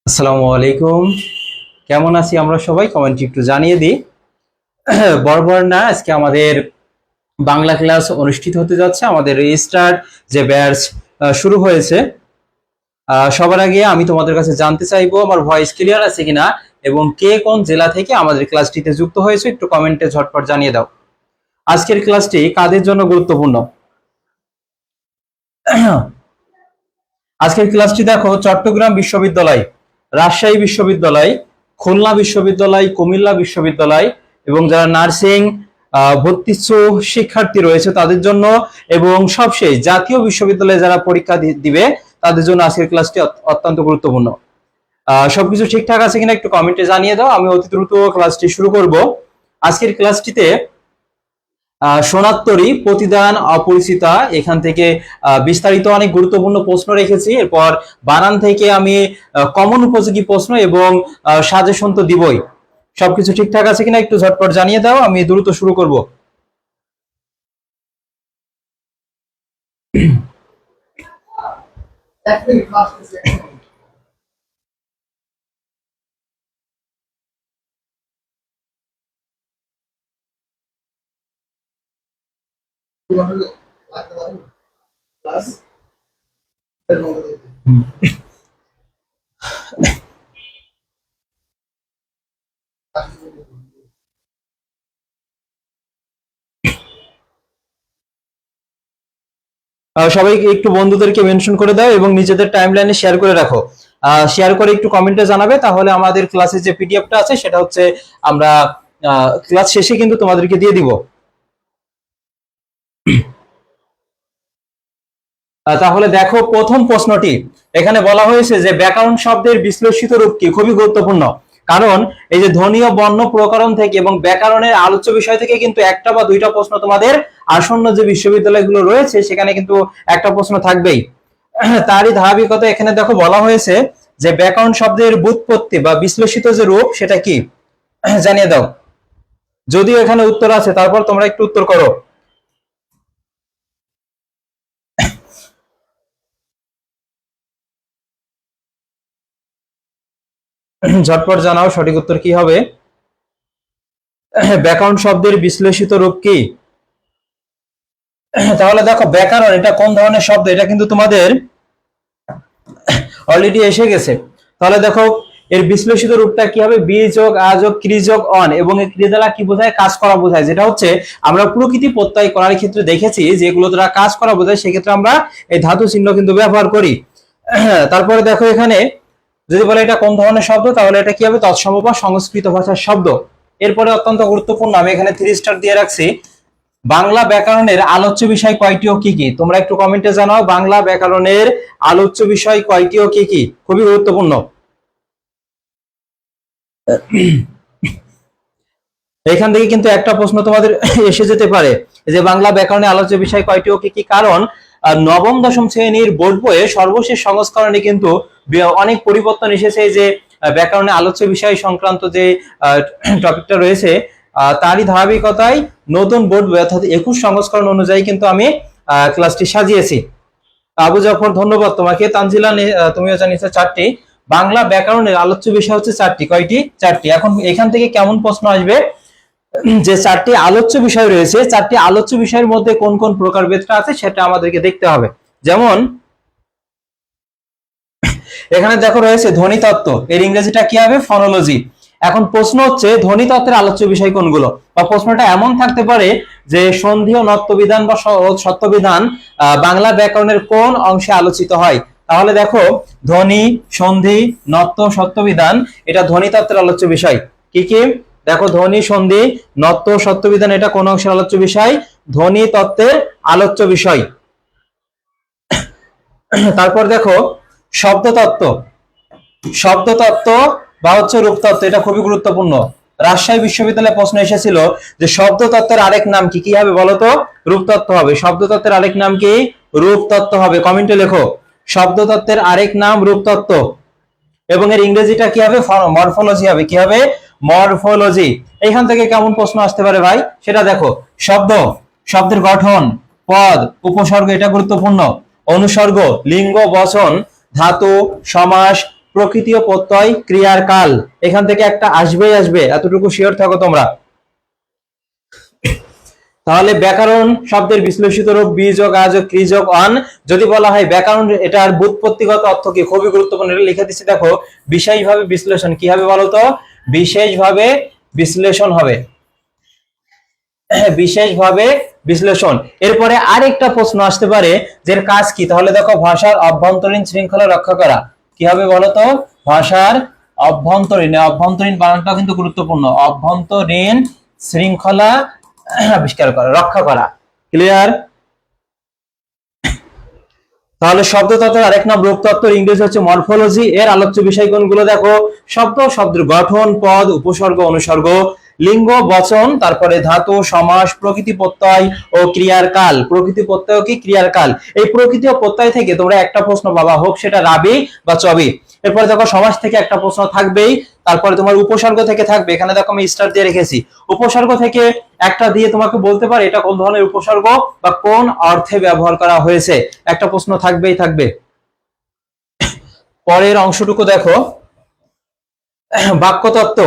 আসসালামু আলাইকুম। কেমন আছি আমরা সবাই? কমেন্টে একটু জানিয়ে দিই। বরাবর না, আজকে আমাদের বাংলা ক্লাস অনুষ্ঠিত হতে যাচ্ছে। আমাদের রেজিস্টার যে ব্যাচ শুরু হয়েছে। সবার আগে আমি তোমাদের কাছে জানতে চাইবো আমার ভয়েস ক্লিয়ার আছে কিনা এবং কে কোন জেলা থেকে আমাদের ক্লাসটিতে যুক্ত হয়েছে একটু কমেন্টে ঝটপট জানিয়ে দাও। আজকের ক্লাসটি কাদের জন্য গুরুত্বপূর্ণ? আজকের ক্লাসটি দেখো, চট্টগ্রাম বিশ্ববিদ্যালয়, রাজশাহী বিশ্ববিদ্যালয়, খুলনা বিশ্ববিদ্যালয়, কুমিল্লা বিশ্ববিদ্যালয় এবং যারা নার্সিং ভর্তিচ্ছু শিক্ষার্থী রয়েছে তাদের জন্য এবং সবশেষ জাতীয় বিশ্ববিদ্যালয়ে যারা পরীক্ষা দিবে তাদের জন্য আজকের ক্লাসটি অত্যন্ত গুরুত্বপূর্ণ। সবকিছু ঠিকঠাক আছে কিনা একটু কমেন্টে জানিয়ে দাও। আমি অতি দ্রুত ক্লাসটি শুরু করব। আজকের ক্লাসটিতে সোনাত্তরী, প্রতিদান, অপরিচিতা, এখান থেকে বিস্তারিত অনেক গুরুত্বপূর্ণ প্রশ্ন রেখেছি। এরপর বানান থেকে আমি কমন উপযোগী প্রশ্ন এবং সাজেশন তো দিবই। সবকিছু ঠিকঠাক আছে কিনা একটু ঝটপট জানিয়ে দাও, আমি দ্রুত শুরু করব। সবাইকে একটু বন্ধুদেরকে মেনশন করে দাও এবং নিজেদের টাইমলাইনে শেয়ার করে রাখো। শেয়ার করে একটু কমেন্টে জানাবে, তাহলে আমাদের ক্লাসের যে পিডিএফটা আছে সেটা হচ্ছে আমরা ক্লাস শেষে কিন্তু তোমাদেরকে দিয়ে দিব। তাহলে দেখো, প্রথম প্রশ্নটি এখানে বলা হয়েছে যে ব্যাকরণ শব্দের বিশ্লেষিত রূপ কি? খুবই গুরুত্বপূর্ণ, কারণ এই যে ধ্বনি ও বর্ণ প্রকরণ থেকে এবং ব্যাকরণের আলোচ্য বিষয় থেকে কিন্তু একটা বা দুইটা প্রশ্ন তোমাদের আসন্ন যে বিশ্ববিদ্যালয়গুলো রয়েছে সেখানে কিন্তু একটা প্রশ্ন থাকবেই। তারই ধারাবাহিকতা এখানে দেখো বলা হয়েছে যে ব্যাকরণ শব্দের ব্যুৎপত্তি বা বিশ্লেষিত যে রূপ সেটা কি জানিয়ে দাও। যদিও এখানে উত্তর আছে, তারপর তোমরা একটু উত্তর করো। ঝটপট জানাও সঠিক উত্তর কি হবে। ব্যাকরণ শব্দের বিশ্লেষিত রূপ কি? তাহলে দেখো, ব্যাকরণ এটা কোন ধরনের শব্দ, এটা কিন্তু তোমাদের অলরেডি এসে গেছে। তাহলে দেখো, এর বিশ্লেষিত রূপটা কি হবে? বি যোগ আ যোগ ক্রি যোগ অন, এবং এই ক্রিয়া দ্বারা কি বোঝায়? কাজ করা বোঝায়। যেটা হচ্ছে আমরা প্রকৃতি প্রত্যয় করার ক্ষেত্রে দেখেছি যে এগুলো দ্বারা কাজ করা বোঝায়, সেক্ষেত্রে আমরা এই ধাতু চিহ্ন কিন্তু ব্যবহার করি। তারপরে দেখো, এখানে যদি বলে এটা কোন ধরনের শব্দ, তাহলে এটা কি হবে? তৎসম বা সংস্কৃত ভাষার শব্দ। এরপরে অত্যন্ত গুরুত্বপূর্ণ, আমি এখানে 3 স্টার দিয়ে রাখছি, বাংলা ব্যাকরণের আলোচ্য বিষয় কয়টি ও কি কি? তোমরা একটু কমেন্টে জানাও, বাংলা ব্যাকরণের আলোচ্য বিষয় কয়টি ও কি কি? খুবই গুরুত্বপূর্ণ। এখান থেকে কিন্তু একটা প্রশ্ন তোমাদের এসে যেতে পারে যে বাংলা ব্যাকরণের আলোচ্য বিষয় কয়টি ও কি কি? কারণ নবম দশম শ্রেণীর বোর্ড বইয়ে সর্বশেষ সংস্করণে কিন্তু অনেক পরিবর্তন এসেছে। যে ব্যাকরণের আলোচ্য বিষয় সংক্রান্ত যে টপিকটা রয়েছে তারই ধারাবাহিকতায় নতুন বোর্ড বই অর্থাৎ 21 সংস্করণ অনুযায়ী কিন্তু আমি ক্লাসটি সাজিয়েছি। আবু জাফর, ধন্যবাদ তোমাকে। তানজিলা, তুমিও জানিয়েছো 4টি। বাংলা ব্যাকরণের আলোচ্য বিষয় হচ্ছে 4টি। কয়টি? 4টি। এখন এখান থেকে কেমন প্রশ্ন আসবে যে 4টি আলোচ্য বিষয় রয়েছে, 4টি আলোচ্য বিষয়ের মধ্যে কোন কোন প্রকারভেদটা আছে সেটা আমাদেরকে দেখতে হবে। যেমন এখানে দেখো রয়েছে ধ্বনিতত্ত্ব, এর ইংরেজিটা কি হবে? ফনোলজি। এখন প্রশ্ন হচ্ছে ধ্বনিতত্ত্বের আলোচ্য বিষয় কোনগুলো, বা প্রশ্নটা এমন থাকতে পারে যে সন্ধি ও নত্যবিধান বা সত্যবিধান বাংলা ব্যাকরণের কোন অংশে আলোচিত হয়? তাহলে দেখো, ধ্বনি, সন্ধি, নত্য, সত্যবিধান এটা ধ্বনিতত্ত্বের আলোচ্য বিষয়। কি কি? দেখো, ধ্বনি, সন্ধি, নত্য, সত্যবিধান এটা কোন অংশের আলোচ্য বিষয়? ধ্বনি তত্ত্বের আলোচ্য বিষয়। তারপর দেখো, শব্দতত্ত্ব, শব্দতত্ত্ব বা হচ্ছে রূপতত্ত্ব, এটা খুবই গুরুত্বপূর্ণ। রাজশাহী বিশ্ববিদ্যালয়ে প্রশ্ন এসেছিল যে শব্দতত্ত্বের আরেক নাম কি? কি হবে বলতো? রূপতত্ত্ব হবে। শব্দতত্ত্বের আরেক নাম কি? রূপতত্ত্ব হবে। কমেন্টে লেখো, শব্দতত্ত্বের আরেক নাম রূপতত্ত্ব। এবং এর ইংরেজিটা কি হবে? মরফোলজি হবে। কি হবে? মরফোলজি। এখান থেকে কেমন প্রশ্ন আসতে পারে ভাই সেটা দেখো। শব্দ, শব্দের গঠন, পদ, উপসর্গ এটা গুরুত্বপূর্ণ, অনুসর্গ, লিঙ্গ, বচন, ধাতু, সমাস, প্রকৃতি ও প্রত্যয় ক্রিয়ার কাল, এখান থেকে একটা আসবেই আসবে, এতটুকু শিওর থাকো তোমরা। তাহলে ব্যাকরণ শব্দের বিশ্লেষিত রূপ বি যোগ আ যোগ ক্রি যোগ অন। যদি বলা হয় ব্যাকরণ, এটার ব্যুৎপত্তিগত অর্থ কি, খুবই গুরুত্বপূর্ণ, এটা লিখে দিচ্ছি দেখো। বিশেষভাবে বিশ্লেষণ, কি হবে বলতো, বিশেষভাবে বিশ্লেষণ হবে, বিশেষভাবে বিশ্লেষণ। এরপরে আরেকটা প্রশ্ন আসতে পারে যে কাজ কি, তাহলে দেখো ভাষার অভ্যন্তরীণ শৃঙ্খলা রক্ষা করা। কি হবে বলতো, ভাষার অভ্যন্তরীণ, অভ্যন্তরীণ বানানটাও কিন্তু গুরুত্বপূর্ণ, অভ্যন্তরীণ শৃঙ্খলা আবিষ্কার করা, রক্ষা করা। ক্লিয়ার? তাহলে শব্দতত্ত্বের আরেক নাম রূপতত্ত্ব, ইংরেজি হচ্ছে মরফোলজি। এর আলোচ্য বিষয় কোনগুলো দেখো, শব্দ, শব্দের গঠন, পদ, উপসর্গ, অনুসর্গ, লিঙ্গ, বচন, তারপরে ধাতু, সমাস, প্রকৃতি, প্রত্যয় ও ক্রিয়ার কাল। প্রকৃতি, প্রত্যয় কি ক্রিয়ার কাল, এই প্রকৃতি ও প্রত্যয় থেকে তোমরা একটা প্রশ্ন পাবা, হোক সেটা রাবি বা চবি। এরপরে দেখো সমাস থেকে একটা প্রশ্ন থাকবেই, তারপরে তোমার উপসর্গ থেকে থাকবে, এখানে দেখো আমি স্টার দিয়ে রেখেছি। উপসর্গ থেকে একটা দিয়ে তোমাকে বলতে পারে এটা কোন ধরনের উপসর্গ বা কোন অর্থে ব্যবহার করা হয়েছে, একটা প্রশ্ন থাকবেই থাকবে। পরের অংশটুকু দেখো, বাক্যতত্ত্ব।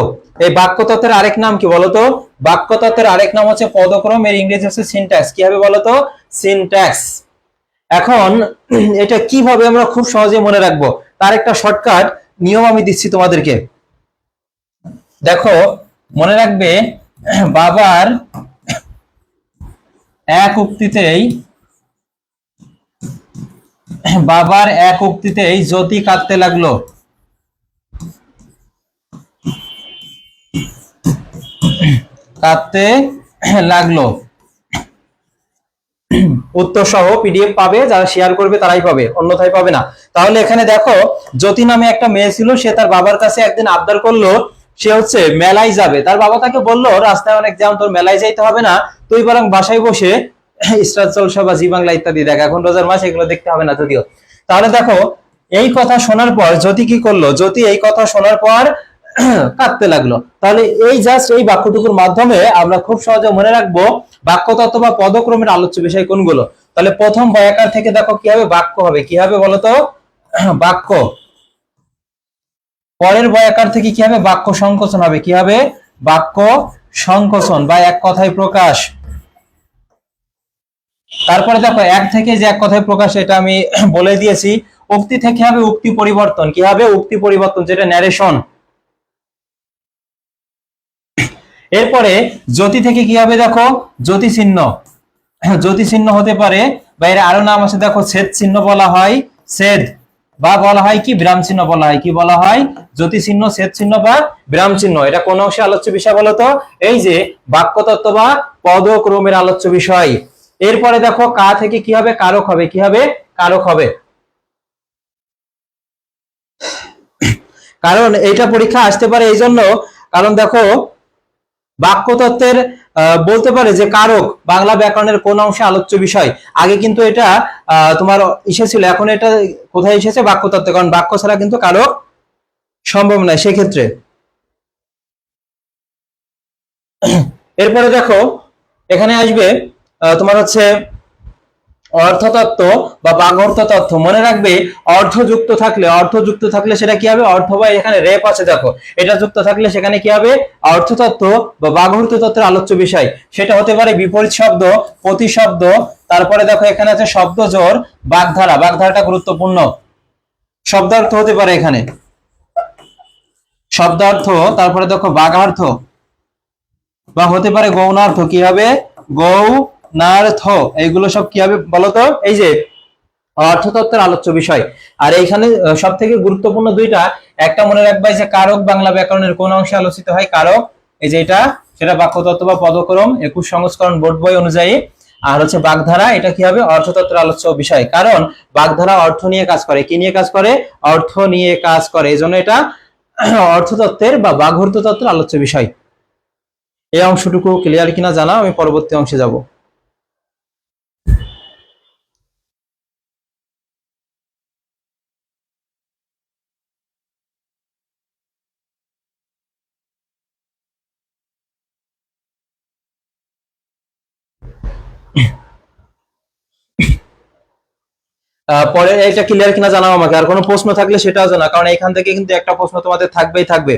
এই বাক্যতত্ত্বের আরেক নাম কি বলতো, বাক্যতত্ত্বের আরেক নাম হচ্ছে পদক্রম, এর ইংরেজি হচ্ছে সিনট্যাক্স। কি হবে বলতো, সিনট্যাক্স। এখন এটা কিভাবে আমরা খুব সহজে মনে রাখবো, তার একটা শর্টকাট নিয়ম আমি দিচ্ছি তোমাদেরকে। দেখো, মনে রাখবে, বাবার এক উক্তিতেই, বাবার এক উক্তিতেই জ্যোতি কাঁদতে লাগলো, কাঁদতে লাগলো। উত্তর সহ পিডিএফ পাবে, যারা শেয়ার করবে তারাই পাবে, অন্যথায় পাবে না। তাহলে এখানে দেখো, জ্যোতি নামে একটা মেয়ে ছিল, সে তার বাবার কাছে একদিন আবদার করলো, সে হচ্ছে মেলায় যাবে। তার বাবা তাকে বললো রাস্তায় অনেক জ্যাম, তোর মেলায় যাইতে হবে না, তুই বরং বাসায় বসে স্টার জলসা বা জি বাংলা ইত্যাদি দেখ, এখন রোজার মাস, এগুলো দেখতে হবে না যদিও। তাহলে দেখো, এই কথা শোনার পর জ্যোতি কি করলো, জ্যোতি এই কথা শোনার পর কাঁদতে লাগলো। তাহলে এই জাস্ট এই বাক্যটুকুর মাধ্যমে আমরা খুব সহজে মনে রাখবো বাক্যতত্ত্ব বা পদক্রমের আলোচ্য বিষয় কোনগুলো। তাহলে প্রথম বয়াকার থেকে দেখো কি হবে, বাক্য হবে। কি হবে বলতো, বাক্য। পরের বয়াকার থেকে কি হবে, বাক্য সংকোচন হবে। কি হবে, বাক্য সংকোচন বা এক কথায় প্রকাশ। তারপরে দেখো, এক থেকে যে এক কথায় প্রকাশ, এটা আমি বলে দিয়েছি। উক্তি থেকে হবে উক্তি পরিবর্তন। কি হবে, উক্তি পরিবর্তন, যেটা ন্যারেশন। এরপরে জ্যোতি থেকে কি হবে দেখো, জ্যোতি চিহ্ন। জ্যোতি চিহ্ন হতে পারে, বা এর আরো নাম আছে দেখো, ছেদ চিহ্ন বলা হয়, ছেদ, বা বলা হয় কি বিরাম চিহ্ন বলা হয়। কি বলা হয়, জ্যোতি চিহ্ন, ছেদ চিহ্ন বা বিরাম চিহ্ন। এটা কোন অংশে আলোচ্য বিষয় বলতো, এই যে বাক্যতত্ত্ব বা পদক্রমের আলোচ্য বিষয়। এরপরে দেখো, কা থেকে কি হবে, কারক হবে। কি হবে, কারক হবে। কারণ এইটা পরীক্ষা আসতে পারে এই জন্য, কারণ দেখো বাক্যতত্ত্বের বলতে পারে যে কারক বাংলা ব্যাকরণের কোন অংশে আলোচ্য বিষয়। আগে কিন্তু এটা তোমার ইসে ছিল, এখন এটা কোথায় এসেছে, বাক্যতত্ত্বে, কারণ বাক্য ছাড়া কিন্তু কারক সম্ভব নয় সেক্ষেত্রে। এরপরে দেখো, এখানে আসবে তোমার হচ্ছে অর্থতত্ত্ব বা বাগর্থ তত্ত্ব। মনে রাখবে, অর্থ যুক্ত থাকলে সেটা কি হবে, অর্থ, বা এখানে রেপ আছে দেখো, এটা যুক্ত থাকলে সেখানে কি হবে, অর্থতত্ত্ব বা বাগর্থ তত্ত্বের আলোচ্য বিষয়। সেটা হতে পারে বিপরীত শব্দ, প্রতিশব্দ, তারপরে দেখো এখানে আছে শব্দ জোর, বাগধারা। বাগধারাটা গুরুত্বপূর্ণ। শব্দার্থ হতে পারে এখানে, শব্দার্থ, তারপরে দেখো বাগার্থ, বা হতে পারে গৌণার্থ। কি হবে, গৌণার্থ। এইগুলো সব কি হবে বলতো, এই যে অর্থতত্ত্বের আলোচ্য বিষয়। আর এইখানে সব থেকে গুরুত্বপূর্ণ দুইটা, একটা মনে রাখবে যে কারক বাংলা ব্যাকরণের কোন অংশে আলোচিত হয়, কারক, এই যে এটা, সেটা বাক্যতত্ত্ব বা পদক্রম 21 সংস্করণ বোর্ড বই অনুযায়ী। আর হচ্ছে বাগধারা, এটা কি হবে, অর্থতত্ত্বের আলোচ্য বিষয়। কারণ বাগধারা অর্থ নিয়ে কাজ করে। কি নিয়ে কাজ করে, অর্থ নিয়ে কাজ করে, এই জন্য এটা অর্থতত্ত্বের বা বাগর্থ তত্ত্বের আলোচ্য বিষয়। এই অংশটুকু ক্লিয়ার কিনা জানাও, আমি পরবর্তী অংশে যাব। পরে এটা ক্লিয়ার কিনা জানাও আমাকে, আর কোনো প্রশ্ন থাকলে সেটাও জানা, কারণ এখান থেকে কিন্তু একটা প্রশ্ন তোমাদের থাকবেই থাকবে।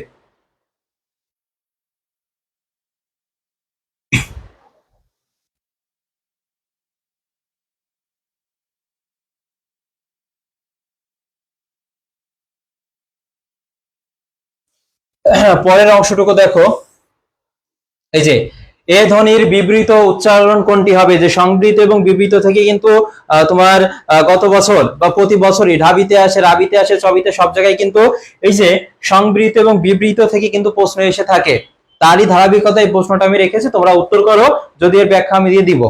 পরের অংশটুকু দেখো, এই যে এ ধ্বনির বিবৃত উচ্চারণ কোনটি হবে? যে সংবৃত এবং বিবৃত থেকে কিন্তু তোমার গত বছর বা প্রতি বছরই ঢাবিতে আসে, রাবিতে আসে, চবিতে, সব জায়গায় কিন্তু এই যে সংবৃত এবং বিবৃত থেকে কিন্তু প্রশ্ন এসে থাকে। তারই ধারাবাহিকতায় এই প্রশ্নটা আমি রেখেছি, তোমরা উত্তর করো, যদি এর ব্যাখ্যা আমি দিয়ে দিব।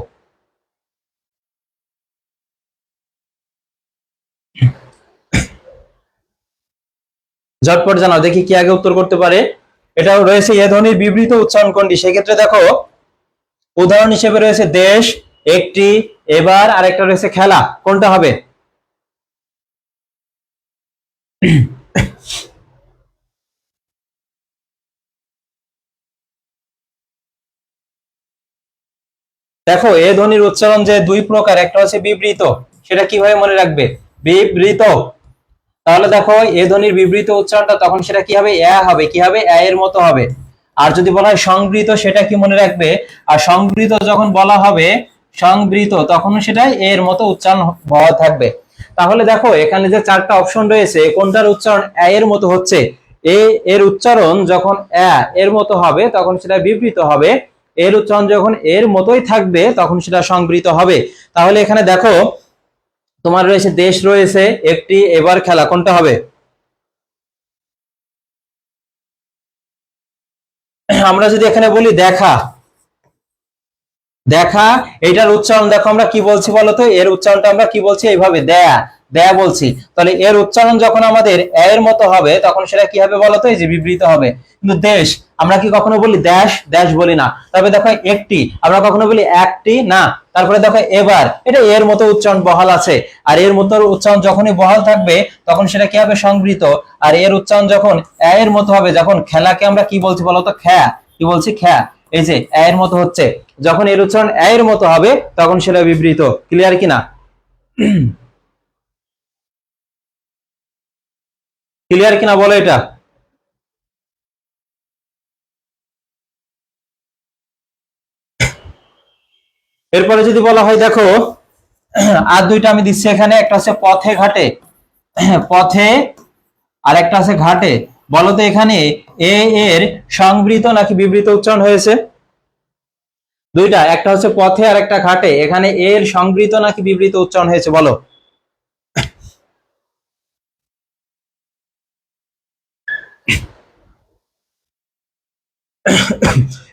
ঝটপট জানাও দেখি কি আগে উত্তর করতে পারে। এটাও রয়েছে এ ধ্বনির বিবৃত উচ্চারণ কোনটি, সেক্ষেত্রে দেখো উদাহরণ হিসেবে রয়েছে দেশ, একটি, এবার, আরেকটা রয়েছে খেলা, কোনটা হবে? দেখো এ ধ্বনির উচ্চারণ যে দুই প্রকার, একটা হচ্ছে বিবৃত, সেটা কিভাবে মনে রাখবে? বিবৃত। তাহলে দেখো এ ধ্বনির বিবৃত উচ্চারণটা তখন সেটা কি হবে? এ হবে, কি হবে? এ এর মতো হবে। আর যদি বলা হয় সংবৃত, সেটা কি মনে রাখবে? আর সংবৃত যখন বলা হবে সংবৃত, তখন সেটা এর মতো উচ্চারণ হওয়া থাকবে। তাহলে দেখো এখানে যে চারটা অপশন রয়েছে, কোনটার উচ্চারণ এ এর মতো হচ্ছে? এ এর উচ্চারণ যখন এ এর মতো হবে তখন সেটা বিবৃত হবে, এর উচ্চারণ যখন এর মতোই থাকবে তখন সেটা সংবৃত হবে। তাহলে এখানে দেখো তোমার রয়েছে দেশ, রয়েছে একটি, এবার, খেলা, কোনটা হবে? আমরা যদি এখানে বলি দেখা, দেখা, এটার উচ্চারণ দেখো আমরা কি বলছি বলতো? এর উচ্চারণটা আমরা কি বলছি? এইভাবে দেয়া, দেয়া বলছি। তাহলে এর উচ্চারণ যখন আমাদের এর মতো হবে তখন সেটা কি হবে বলতো? এই যে বিবৃত হবে। কিন্তু দেশ আমরা কি কখনো বলি দেশ? দেশ বলি না। তবে দেখো একটি আমরা কখনো বলি একটি না। তারপরে দেখো এবার, এটা এর মতো উচ্চারণ বহাল আছে, আর এর মতো উচ্চারণ যখনই বহাল থাকবে তখন সেটা কি হবে? সংবৃত। আর এর উচ্চারণ যখন এর মতো হবে, যখন খেলাকে আমরা কি বলছি বলতো? খ্যা, কি বলছি? খ্যা। এই যে এর মতো হচ্ছে, যখন এর উচ্চারণ এর মতো হবে তখন সেটা বিবৃত। ক্লিয়ার কিনা? ক্লিয়ার কিনা বলো এটা। এরপরে যদি বলা হয় দেখো আর দুইটা আমি দিচ্ছি এখানে, একটা হচ্ছে পথে ঘাটে, পথে, আর একটা আছে ঘাটে। বলো তো এখানে এ এর সংবৃত নাকি বিবৃত উচ্চারণ হয়েছে? দুইটা, একটা হচ্ছে পথে আর একটা ঘাটে, এখানে এর সংবৃত নাকি বিবৃত উচ্চারণ হয়েছে বলো?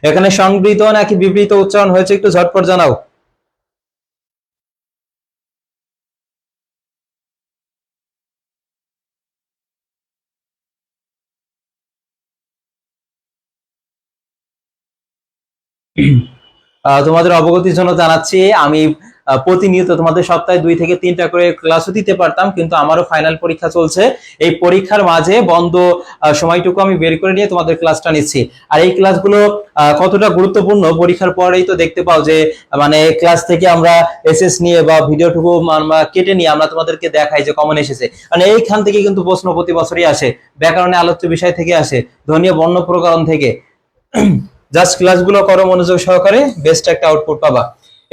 এখানে সংবৃত নাকি বিবৃত উচ্চারণ হয়েছে, একটু ঝটপট জানাও। তোমাদের অবগতির জন্য জানাচ্ছি, আমি প্রতিনিয়ত তোমাদের সপ্তাহে 2 থেকে 3টা করে ক্লাসও দিতে পারতাম, কিন্তু আমারও ফাইনাল পরীক্ষা চলছে। এই পরীক্ষার মাঝে বন্ধ সময়টুকু আমি বের করে নিয়ে তোমাদের ক্লাসটা নিচ্ছি। আর এই ক্লাসগুলো কতটা গুরুত্বপূর্ণ পরীক্ষার পরেই তো দেখতে পাও, যে মানে ক্লাস থেকে আমরা এসএস নিয়ে বা ভিডিওটুকু আমরা কেটে নিয়ে আমরা তোমাদেরকে দেখাই যে কমন এসেছে, মানে এইখান থেকে কিন্তু প্রশ্ন প্রতি বছরই আসে, ব্যাকরণে আলোচ্য বিষয় থেকে আসে, ধ্বনীয় বর্ণ প্রকরণ থেকে। জাস্ট ক্লাসগুলো করো মনোযোগ সহকারে, বেস্ট একটা আউটপুট পাবা।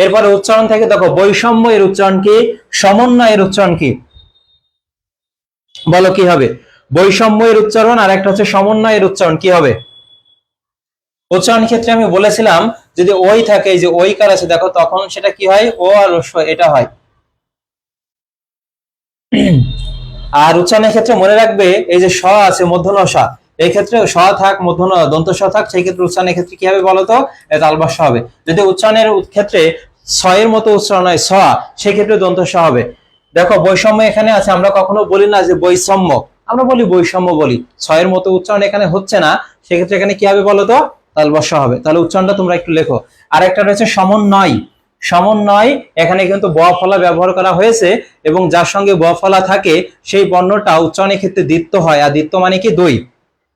এরপরে উচ্চারণ থেকে দেখো বৈষম্য এর উচ্চারণ কি, সমন্বয় এর উচ্চারণ কি? বলো কি হবে? বৈষম্য এর উচ্চারণ আর একটা হচ্ছে সমন্বয় এর উচ্চারণ কি হবে? উচ্চারণ ক্ষেত্রে আমি বলেছিলাম যদি ওই থাকে, এই যে ওই কার আছে দেখো, তখন সেটা কি হয়? ও আর রস্য এটা হয়। আর উচ্চারণের ক্ষেত্রে মনে রাখবে এই যে স আছে মূর্ধন্য স, এই ক্ষেত্রে স থাক মূর্ধন্য দন্ত স থাক, সেই ক্ষেত্রে উচ্চারণের ক্ষেত্রে কি হবে বলতো? তালবাস হবে। যদি উচ্চারণের ক্ষেত্রে স এর মতো উচ্চারণ হয় স, সেই ক্ষেত্রে দন্ত স হবে। দেখো বৈষম্য এখানে আছে, আমরা কখনো বলি না যে বৈষম্য, আমরা বলি বৈষম্য বলি। স এর মতো উচ্চারণ এখানে হচ্ছে না, সেক্ষেত্রে এখানে কি হবে বলতো? তালবাস হবে। তাহলে উচ্চারণটা তোমরা একটু লেখো। আর একটা রয়েছে সমন্বয়, সমন্বয়, এখানে কিন্তু ব ফলা ব্যবহার করা হয়েছে, এবং যার সঙ্গে ব ফলা থাকে সেই বর্ণটা উচ্চারণের ক্ষেত্রে দ্বিত্ব হয়, আর দ্বিত্ব মানে কি? দুই।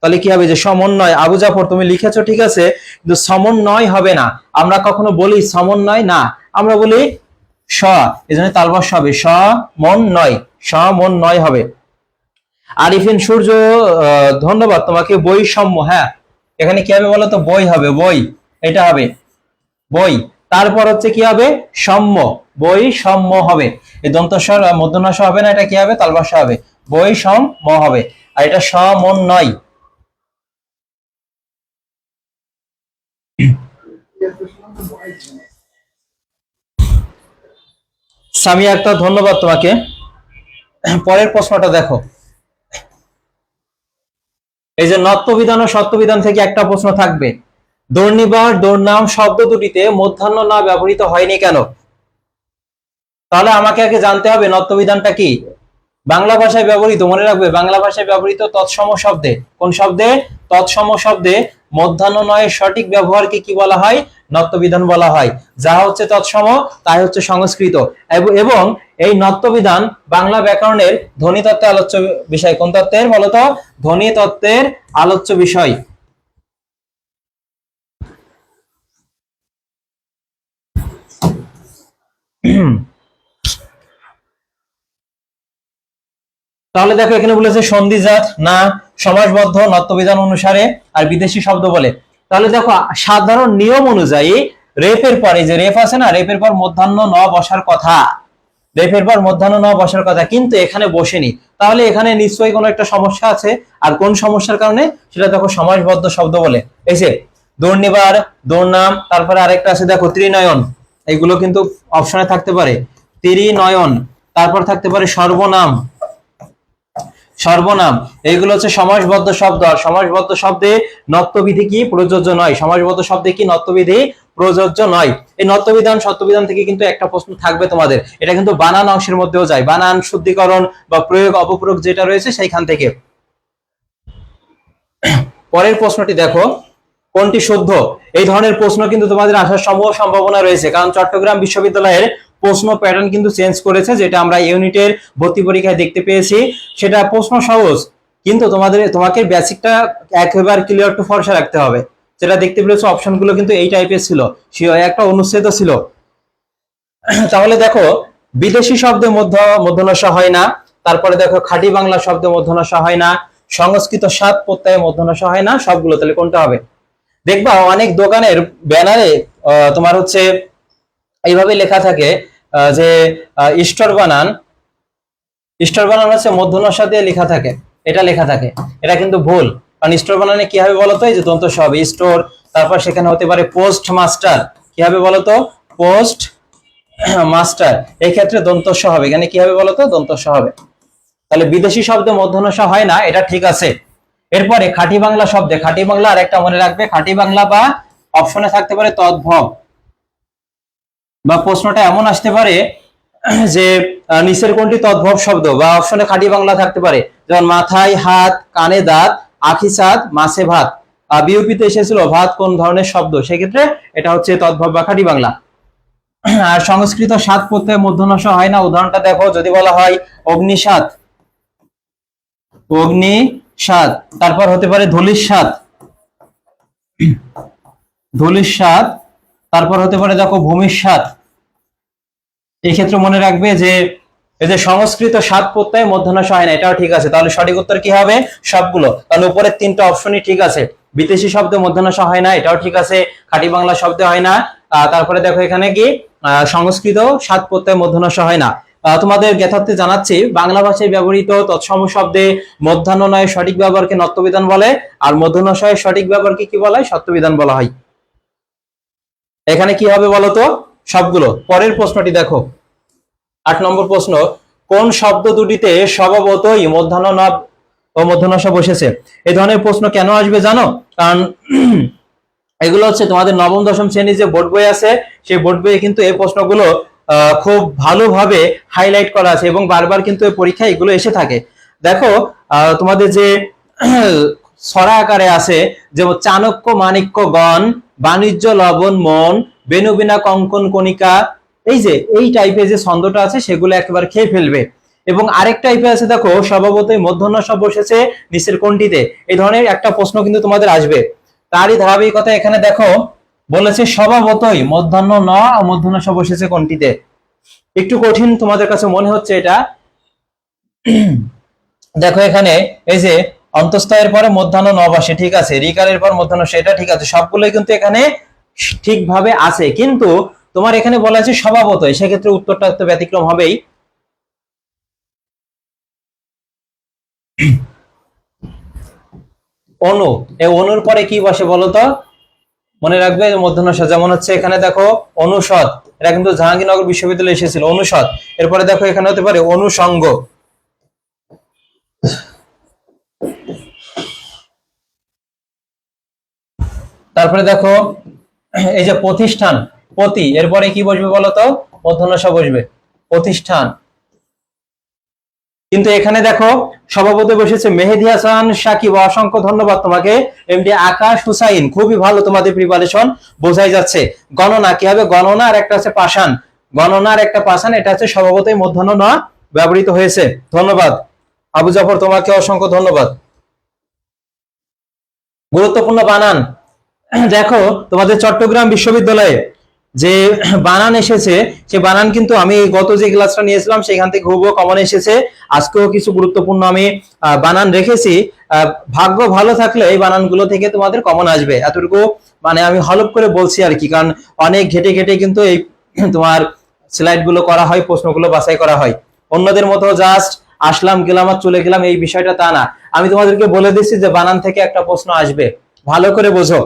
তাহলে কি হবে? যে সমন্বয়। আবু জাফর তুমি লিখেছো ঠিক আছে, কিন্তু সমন্বয় হবে না। আমরা কখনো বলি সমন্বয় না, আমরা বলি স, এই জন্য তালবস হবে স মন নয়, স মন নয় হবে। আরিফিন সূর্য, ধন্যবাদ তোমাকে। বৈষম্য, হ্যাঁ এখানে কি হবে বলো তো, বই হবে, বই, এটা হবে বই। তারপর হচ্ছে কি হবে, সম্য, বই সম্য হবে। এই দন্তস্বর মূর্ধন্য ষ হবে না, এটা কি হবে, তালবস হবে, বই সম্য হবে। আর এটা স মন নয়। সামিয়া আক্তার, ধন্যবাদ তোমাকে। পরের প্রশ্নটা দেখো, এই যে নত্যবিধান ও সত্যবিধান থেকে একটা প্রশ্ন থাকবে, দর্নিবার দর্নাম শব্দ দুটিতে মধ্যাহ্ন না ব্যবহৃত হয়নি কেন? তাহলে আমাকে আগে জানতে হবে নত্যবিধানটা কি। বাংলা ভাষায় ব্যবহৃত, মনে রাখবে, বাংলা ভাষায় ব্যবহৃত তৎসম শব্দে, কোন শব্দে, তৎসম শব্দে মধ্যাহ্ন নয়ের সঠিক ব্যবহারকে কি বলা হয়, নত্যবিধান বলা হয়। যা হচ্ছে তৎসম তাই হচ্ছে সংস্কৃত। এবং এই নত্যবিধান বাংলা ব্যাকরণের ধ্বনি তত্ত্বে আলোচ্য বিষয়। কোন তত্ত্বের বলতো, ধ্বনি তত্ত্বের আলোচ্য বিষয়। তাহলে দেখো এখানে বলেছে সন্ধিজাত না, সমাসবদ্ধ নত্যবিধান অনুসারে, আর বিদেশি শব্দ বলে। তাহলে দেখো সাধারণ নিয়ম অনুযায়ী রেফের পরে, যে রেফ আছে না, রেফের পর মধ্যাহ্ন ন বসার কথা, রেফের পর মধ্যাহ্ন ন বসার কথা, কিন্তু এখানে বসেনি। তাহলে এখানে নিশ্চয়ই কোনো একটা সমস্যা আছে। আর কোন সমস্যার কারণে, সেটা দেখো সমাসবদ্ধ শব্দ বলে। এই যে দৌড়নিবার, দৌড়নাম, তারপরে আরেকটা আছে দেখো ত্রিনয়ন, এগুলো কিন্তু অপশনে থাকতে পারে, ত্রিনয়ন। তারপর থাকতে পারে সর্বনাম, সর্বনাম, এইগুলো হচ্ছে সমাসবদ্ধ শব্দ। আর সমাসবদ্ধ শব্দে নত্যবিধি কি প্রযোজ্য নয়, সমাসবদ্ধ শব্দে কি নত্যবিধি প্রযোজ্য নয়। এই নত্যবিধান সত্যবিধান থেকে কিন্তু একটা প্রশ্ন থাকবে তোমাদের, এটা কিন্তু বানান অংশের মধ্যেও যায়, বানান শুদ্ধিকরণ বা প্রয়োগ অপপ্রয়োগ যেটা রয়েছে সেইখান থেকে। পরের প্রশ্নটি দেখো, কোনটি শুদ্ধ? এই ধরনের প্রশ্ন কিন্তু তোমাদের আসার সমূহ সম্ভাবনা রয়েছে, কারণ চট্টগ্রাম বিশ্ববিদ্যালয়ের প্রশ্ন প্যাটার্ন কিন্তু চেঞ্জ করেছে, যেটা আমরা ইউনিটের ভর্তি পরীক্ষায় দেখতে পেয়েছি। সেটা প্রশ্ন সহজ, কিন্তু তোমাকে বেসিকটা একেবারে ক্লিয়ার টু ফর্সা রাখতে হবে। যেটা দেখতে পেয়েছো অপশনগুলো কিন্তু এই টাইপের ছিল, একটা অনুচ্ছেদ ছিল। তাহলে দেখো বিদেশি শব্দে মধ্যাহ্ন ষ হয় না, তারপরে দেখো খাঁটি বাংলা শব্দে মধ্যাহ্ন ষ হয় না, সংস্কৃত সাত প্রত্যয়ে মধ্যাহ্ন ষ হয় না, সবগুলো। তাহলে কোনটা হবে? দেখবা অনেক দোকানের ব্যানারে তোমার হচ্ছে এইভাবে লেখা থাকে, যে স্টোর বানান, স্টোর বানান হচ্ছে মধ্যাহ্ন ষ দিয়ে লেখা থাকে, এটা লেখা থাকে, এটা কিন্তু ভুল। কারণ স্টোর বানানে কি হবে বলতো, এই যে দন্ত স হবে স্টোর, তারপর সেখানে হতে পারে পোস্ট মাস্টার, কি হবে বলতো, পোস্ট মাস্টার, এই ক্ষেত্রে দন্ত স হবে, এখানে কি হবে বলতো, দন্ত স হবে। তাহলে বিদেশি শব্দে মধ্যাহ্ন ষ হয় না, এটা ঠিক আছে। এরপরে খাঁটি বাংলা শব্দে, খাঁটি বাংলা আর একটা মনে রাখবে, খাঁটি বাংলা বা অপশনে থাকতে পারে তদ্ভব, বা প্রশ্নটা এমন আসতে পারে যে নিচের কোনটি তদ্ভব শব্দ, বা অপশনে খাঁটি বাংলা থাকতে পারে, যেমন মাথায় হাত, কানে দাঁত, আখি চাঁদ, মাছে ভাত। বিউপিতে এসেছিল ভাত কোন ধরনের শব্দ, সেক্ষেত্রে এটা হচ্ছে তদ্ভব বা খাঁটি বাংলা। আর সংস্কৃত সাত প্রত্যয়ে মধ্যাহ্ন ষ হয় না, উদাহরণটা দেখো, যদি বলা হয় অগ্নিসাত, অগ্নিসাত, তারপর হতে পারে ধূলিসাৎ, ধূলিসাৎ, তারপর হতে পারে দেখো ভূমিসাৎ। এই ক্ষেত্রে মনে রাখবে যে এই যে সংস্কৃত সাত প্রত্যয়ে মধ্যাহ্ন ষ হয় না, এটাও ঠিক আছে। তাহলে সঠিক উত্তর কি হবে, সবগুলো। তাহলে উপরের তিনটা অপশনই ঠিক আছে। বিদেশি শব্দে মধ্যাহ্ন ষ হয় না, এটাও ঠিক আছে। খাঁটি বাংলা শব্দে হয় না। তারপরে দেখো এখানে কি সংস্কৃত সাত প্রত্যয়ে মধ্যাহ্ন ষ হয় না। তোমাদের জ্ঞাতার্থে জানাচ্ছি, বাংলা ভাষায় ব্যবহৃত তৎসম শব্দে মধ্যাহ্ন নয়ের সঠিক ব্যবহারকে নত্যবিধান বলে, আর মধ্যাহ্ন ষ এর সঠিক ব্যবহারকে কি বলা হয়, সত্যবিধান বলা হয়। এখানে কি হবে বলতো, সবগুলো। পরের প্রশ্নটি দেখো, 8 নম্বর প্রশ্ন, কোন শব্দ দুটিতে স্বভাবতই মধ্যাহ্ন ন ও মধ্যাহ্ন ষ বসেছে? এই ধরনের প্রশ্ন কেন আসবে জানো? কারণ এগুলো হচ্ছে তোমাদের নবম দশম শ্রেণীর যে বোর্ড বই আছে, সেই বোর্ড বইয়ে কিন্তু এই প্রশ্নগুলো খুব ভালোভাবে হাইলাইট করা আছে, এবং বারবার কিন্তু এই পরীক্ষায় এগুলো এসে থাকে। দেখো তোমাদের যে ছড়া আকারে আছে, যেমন চাণক্য মাণিক্য গণ, বাণিজ্য লবণ মন, বেনুবিনা কঙ্কন কণিকা, এই যে এই টাইপের যে ছন্দটা আছে সেগুলো একেবারে খেয়ে ফেলবে। এবং আরেক টাইপের আছে দেখো, স্বভাবতই মধ্যাহ্ন ষ বসেছে নিচের কোনটিতে, এই ধরনের একটা প্রশ্ন কিন্তু তোমাদের আসবে। তারই ধারাবাহিকতা এখানে দেখো বলেছে স্বভাবতই মধ্যাহ্ন ন ও মধ্যাহ্ন ষ বসেছে কোনটিতে। একটু কঠিন তোমাদের কাছে মনে হচ্ছে এটা। দেখো এখানে এই যে অন্তঃস্থের পরে মধ্যাহ্ন ন বসে, ঠিক আছে, রিকারের পর মধ্যাহ্ন সেটা ঠিক আছে, সবগুলোই কিন্তু এখানে ঠিকভাবে আছে, কিন্তু তোমার এখানে বলা আছে স্বভাবতই, সেক্ষেত্রে উত্তরটা তো ব্যতিক্রম হবেই। অনু, এই অনুর পরে কি বসে বলো তো? মনে রাখবে মধ্যাহ্ন স, যেমন হচ্ছে এখানে দেখো অনুষদ, এটা কিন্তু জাহাঙ্গীরনগর বিশ্ববিদ্যালয়ে এসেছিল অনুষদ। এরপরে দেখো এখানে হতে পারে অনুষঙ্গ। তারপরে দেখো এই যে প্রতিষ্ঠান, প্রতি, এরপরে কি বসবে বলতো? মধ্যাহ্ন স বসবে, প্রতিষ্ঠান। কিন্তু এখানে দেখো সভাপতি বসেছে মেহেদী হাসান সাকিব, অসংখ্য ধন্যবাদ তোমাকে। এমডি আকাশ হুসাইন, খুবই ভালো তোমাদের প্রিপারেশন, বোঝাই যাচ্ছে। গণনা কি হবে? গণনা আর একটা আছে পাষাণ, গণনার একটা পাষাণ, এটা হচ্ছে স্বভাবতই মধ্যাহ্ন ন ব্যবহৃত হয়েছে। ধন্যবাদ আবু জাফর, তোমাকে অসংখ্য ধন্যবাদ। গুরুত্বপূর্ণ বানান, দেখো তোমাদের চট্টগ্রাম বিশ্ববিদ্যালয়ে যে বানান এসেছে, সে বানান কিন্তু আমি গত যে ক্লাসটা নিয়েছিলাম সেখান থেকে হুবহু কমন এসেছে। আজকেও কিছু গুরুত্বপূর্ণ আমি বানান রেখেছি, ভাগ্য ভালো থাকলে এই বানানগুলো থেকে তোমাদের কমন আসবে, এতটুকু মানে আমি হলপ করে বলছি আর কি, কারণ অনেক ঘেটে ঘেটে কিন্তু এই তোমার স্লাইড গুলো করা হয়, প্রশ্নগুলো বাছাই করা হয়। অন্যদের মতো জাস্ট আসলাম গেলাম আর চলে গেলাম এই বিষয়টা তা না, আমি তোমাদেরকে বলে দিচ্ছি যে বানান থেকে একটা প্রশ্ন আসবে, ভালো করে বোঝো।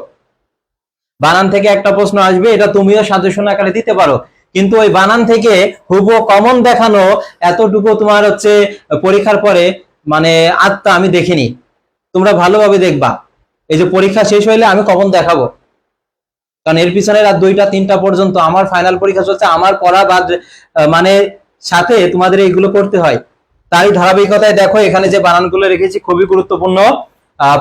বানান থেকে একটা প্রশ্ন আসবে, এটা তুমিও সাজেশন আকারে দিতে পারো, কিন্তু ওই বানান থেকে হুবহু কমন দেখানো এতটুকু তোমার হচ্ছে পরীক্ষার পরে মানে আত্মা আমি দেখিনি। তোমরা ভালোভাবে দেখবা, এই যে পরীক্ষা শেষ হইলে আমি কমন দেখাবো, কারণ এর পিছনে রাত 2টা 3টা পর্যন্ত আমার ফাইনাল পরীক্ষা চলছে, আমার পড়া বাদ মানে সাথে তোমাদের এইগুলো করতে হয়। তারই ধারাবাহিকতায় দেখো এখানে যে বানানগুলো রেখেছি খুবই গুরুত্বপূর্ণ।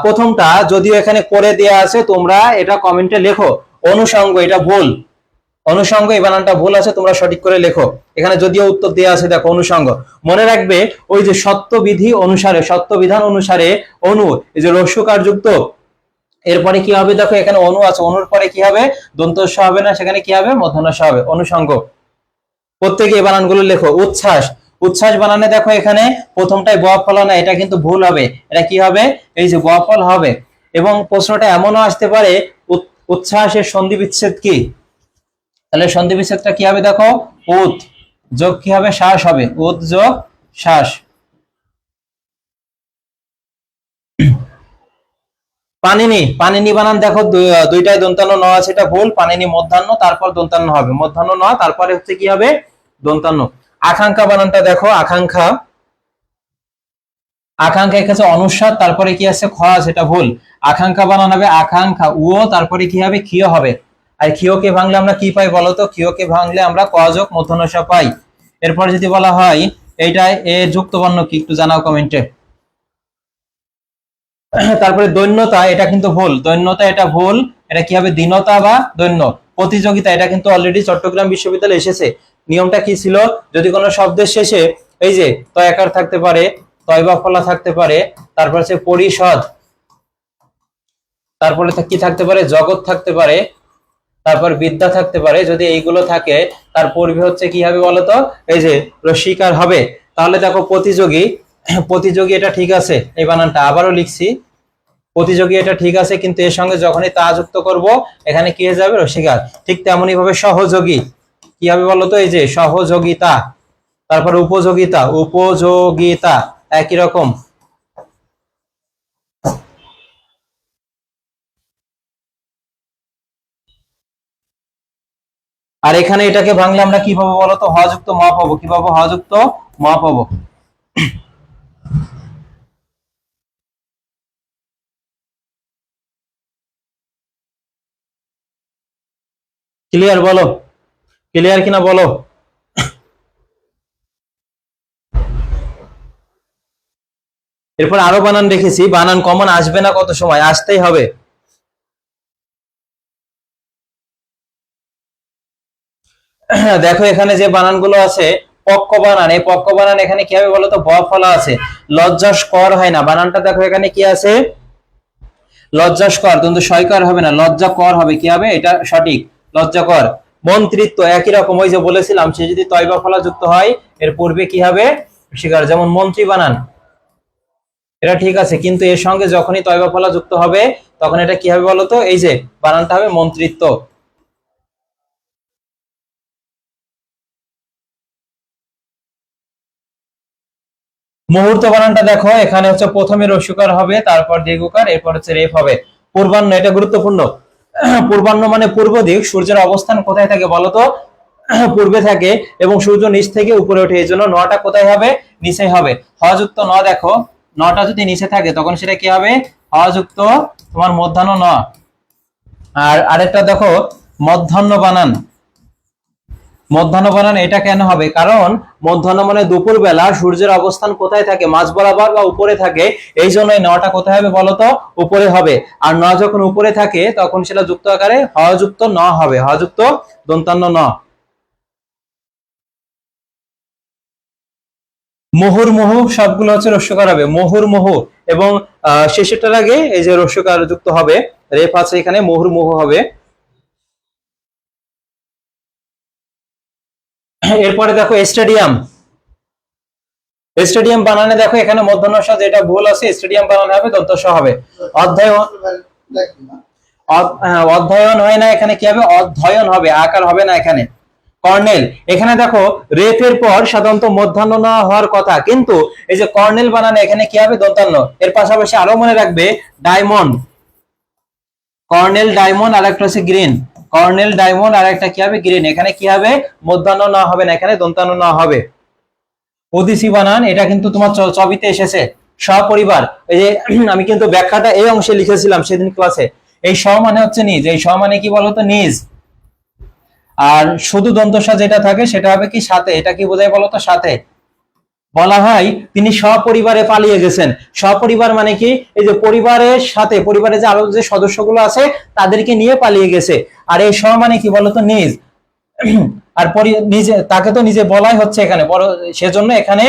প্রথমটা যদিও এখানে করে দেয়া আছে, তোমরা এটা কমেন্টে লেখো, অনুষঙ্গ, এটা ভুল, অনুষঙ্গ এই বানানটা ভুল আছে, তোমরা সঠিক করে লেখো। এখানে যদিও উত্তর দেওয়া আছে, দেখো অনুষঙ্গ। মনে রাখবে ওই যে সত্যবিধি অনুসারে, সত্যবিধান অনুসারে অনু, এই যে রস্যকার যুক্ত, এরপরে কি হবে দেখো এখানে অনু আছে, অনুর পরে কি হবে? দন্ত স হবে না, সেখানে কি হবে? মধ্যাহ্ন স হবে, অনুষঙ্গ। প্রত্যেকে এই বানানগুলো লেখো। উচ্ছ্বাস, উচ্ছ্বাস বানানে দেখো এখানে প্রথমটাই ব ফলা না, এটা কিন্তু ভুল হবে, এটা কি হবে? এই যে ব ফল হবে। এবং প্রশ্নটা এমনও আসতে পারে উচ্ছ্বাসের সন্ধি বিচ্ছেদ কি? তাহলে সন্ধি বিচ্ছেদটা কি হবে দেখো? উৎ যোগ কি হবে? শ্বাস হবে, উৎ যোগ শ্বাস। পানিনি, পানিনি বানান দেখো দুইটাই দন্তান্ন ন আছে, এটা ভুল। পানিনি মধ্যাহ্ন, তারপর দন্তান্ন হবে, মধ্যাহ্ন ন তারপরে হচ্ছে কি হবে? দন্তান্ন। আকাঙ্ক্ষা বানানটা দেখো, আকাঙ্ক্ষা, আকাঙ্ক্ষা এখানে অনুস্বার, তারপরে কি আছে? খ আছে, এটা ভুল। আকাঙ্ক্ষা বানান হবে আকাঙ্ক্ষা, ও তারপরে কি হবে? ক্ষীয় হবে। আর ক্ষীয়কে ভাঙলে আমরা কি পাই বলতো? ক্ষীয়কে ভাঙলে আমরা ক যোগ মধ্যাহ্ন স পাই। এরপর যদি বলা হয় এইটা এ যুক্ত বর্ণ কি, একটু জানাও কমেন্টে। তারপরে দৈন্যতা, এটা কিন্তু ভুল, দৈন্যতা এটা ভুল, এটা কি হবে? দীনতা বা দৈন্য। প্রতিযোগিতা, এটা কিন্তু অলরেডি চট্টগ্রাম বিশ্ববিদ্যালয়ে এসেছে। নিয়মটা কি ছিল? যদি কোনো শব্দের শেষে এই যে তয়াকার থাকতে পারে, তয় বা ফলা থাকতে পারে, তারপর হচ্ছে পরিষদ, তারপরে কি থাকতে পারে? জগৎ থাকতে পারে, তারপর বিদ্যা থাকতে পারে, যদি এইগুলো থাকে তার পূর্বে হচ্ছে কি হবে বলতো? এই যে রস্বীকার হবে। তাহলে দেখো প্রতিযোগী, প্রতিযোগী এটা ঠিক আছে, এই বানানটা আবারও লিখছি, প্রতিযোগী এটা ঠিক আছে, কিন্তু এর সঙ্গে যখনই তা যুক্ত করব এখানে কি হয়ে যাবে? রস্বীকার। ঠিক তেমনই ভাবে সহযোগী কি হবে বলতো? এই যে সহযোগিতা, তারপর উপযোগিতা, উপযোগিতা একই রকম। আর এখানে এটাকে ভাঙলে আমরা কি পাবো বলতো? হ যুক্ত ম পাবো, কি পাবো? হ যুক্ত ম পাবো। ক্লিয়ার বলো, ক্লিয়ার কিনা বলো। এরপর আরো বানান রেখেছি, বানান কমন আসবে না, কত সময় আসতেই হবে। দেখো এখানে যে বানানগুলো আছে পক্ক বানান, এই পক্ক বানান এখানে কি হবে বলতো? ব ফলা আছে, লজ্জাস্কর হয় না বানানটা। দেখো এখানে কি আছে? লজ্জাস্কর, কিন্তু সয়কর হবে না, লজ্জা কর হবে, কি হবে? এটা সঠিক, লজ্জাকর। মন্ত্রিত্ব একই রকম, ওই যে বলেছিলাম সে যদি তয়বা ফলা যুক্ত হয় এর পূর্বে কি হবে শিকার, যেমন মন্ত্রী বানান, এটা ঠিক আছে, কিন্তু এর সঙ্গে যখনই তয়বা ফলা যুক্ত হবে তখন এটা কি হবে বলতো, এই যে বানানটা হবে মন্ত্রিত্ব। মুহূর্ত বানানটা দেখো, এখানে হচ্ছে প্রথমে রস্যকার হবে, তারপর দীর্ঘকার, এরপর হচ্ছে রেফ হবে। পূর্বাহ্ন, এটা গুরুত্বপূর্ণ। পূর্বাহ্ন মানে পূর্ব দিক, সূর্যের অবস্থান কোথায় থাকে বলতো, পূর্বে থাকে, এবং সূর্য নিচ থেকে উপরে ওঠে, এই জন্য নটা কোথায় হবে, নিচে হবে। হযুক্ত ন দেখো, নটা যদি নিচে থাকে তখন সেটা কি হবে, হযুক্ত তোমার মধ্যাহ্ন ন। আর আরেকটা দেখো মধ্যাহ্ন বানান, মধ্যাহ্ন বানান এটা কেন হবে, কারণ মধ্যাহ্ন মানে দুপুর বেলা, সূর্যের অবস্থান কোথায় থাকে, মাঝ বরাবর বা উপরে থাকে, এই জন্য এই নটা কোথায় হবে বলতো, উপরে হবে। আর ন যখন উপরে থাকে তখন সেটা যুক্ত আকারে হযুক্ত ন হবে, হযুক্ত দন্তান্ন ন। মুহুর্মুহু সবগুলো হচ্ছে রস্যকার হবে, মুহুর্মুহু, এবং শেষেরটার আগে এই যে রস্যকার যুক্ত হবে, রেফ আছে এখানে, মুহুর্মুহু হবে। এরপরে দেখো স্টেডিয়াম, স্টেডিয়াম বানানে দেখো এখানে মধ্যাহ্ন স, যেটা ভুল আছে, স্টেডিয়াম বানানো হবে দন্ত স হবে। অধ্যয়ন, অধ্যয়ন হয় না, এখানে কি হবে, অধ্যয়ন হবে, আকার হবে না এখানে। কর্নেল, এখানে দেখো রেফের পর সাধারণত মধ্যাহ্ন না হওয়ার কথা, কিন্তু এই যে কর্নেল বানানে এখানে কি হবে, দন্তান্ন। এর পাশাপাশি আরো মনে রাখবে ডায়মন্ড, কর্নেল ডায়মন্ড, আর একটা হচ্ছে গ্রিন, কর্নেল ডায়মন্ড আর একটা কি হবে, গ্রিন, এখানে কি হবে, মধ্যাহ্ন না হবে না, এখানে দন্তান্ন না হবে। ওদিসি বানান, এটা কিন্তু তোমার ছবিতে এসেছে, সপরিবার, এই যে আমি কিন্তু ব্যাখ্যাটা এই অংশে লিখেছিলাম সেদিন ক্লাসে। এই স মানে হচ্ছে নিজ, এই স মানে কি বলতো, নিজ। আর শুধু দন্তসা যেটা থাকে সেটা হবে কি, সাথে, এটা কি বোঝায় বলতো, সাথে। বলা হয় তিনি সপরিবারে পালিয়ে গেছেন। সপরিবার মানে কি, এই যে পরিবারের সাথে, পরিবারের যে আরো যে সদস্যগুলো আছে তাদেরকে নিয়ে পালিয়ে গেছে। আর এই স মানে কি বলতো, নিজ। আর নিজে, তাকে তো নিজে বলাই হচ্ছে এখানে বড়, সেজন্য এখানে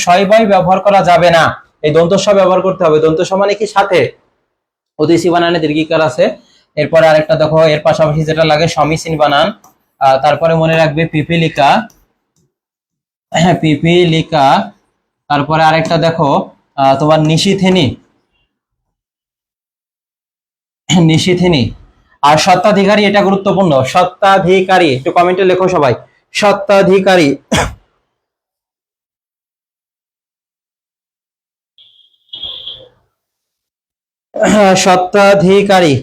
শয়বয় ব্যবহার করা যাবে না, এই দন্তস্ব ব্যবহার করতে হবে। দন্তস্ব মানে কি, সাথে। ওদিসি বানানে দীর্ঘিকার আছে। এরপরে আরেকটা দেখো, এর পাশাপাশি যেটা লাগে সমীচীন বানান। তারপরে মনে রাখবে পিপিলিকা, হ্যাঁ পিপিলিকা। তারপরে আরেকটা দেখো তোমার নিশিথিনী, নিশিথিনী। আর সত্ত্বাধিকারী, এটা গুরুত্বপূর্ণ, সত্ত্বাধিকারী, একটু কমেন্টে লেখো সবাই, সত্ত্বাধিকারী। সত্ত্বাধিকারী।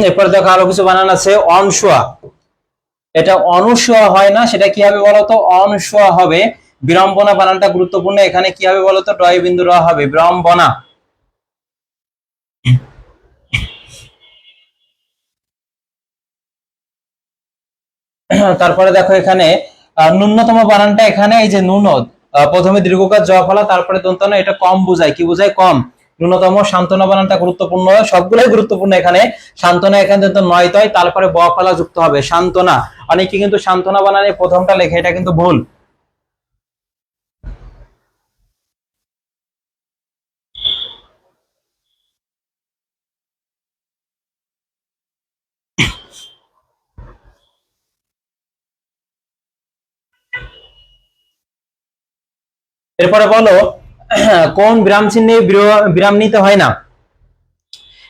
এরপর দেখো আরো কিছু বানান আছে, অনশোয়া, এটা অনুসোয়া হয় না, সেটা কি হবে বলতো, অনশোয়া হবে। বিড়ম্বনা বানানটা গুরুত্বপূর্ণ, এখানে কি হবে বলতো, ডয় বিন্দু র হবে, বিড়ম্বনা। তারপরে দেখো এখানে ন্যূনতম বানানটা, এখানে এই যে নুন, প্রথমে দীর্ঘকার জ ফলা, তারপরে দন্তান্ন, এটা কম বোঝায়, কি বোঝায়, কম। ন্যূনতম সান্ত্বনা বানানটা গুরুত্বপূর্ণ, সবগুলোই গুরুত্বপূর্ণ এখানে। সান্ত্বনা এখানে কিন্তু নয় তয়, তারপরে ব ফলা যুক্ত হবে, সান্ত্বনা। অনেকে কিন্তু সান্ত্বনা বানানে প্রথমটা লেখে, এটা কিন্তু ভুল। এরপরে বলো কোন বিরাম চিহ্নে বিরাম নিতে হয় না।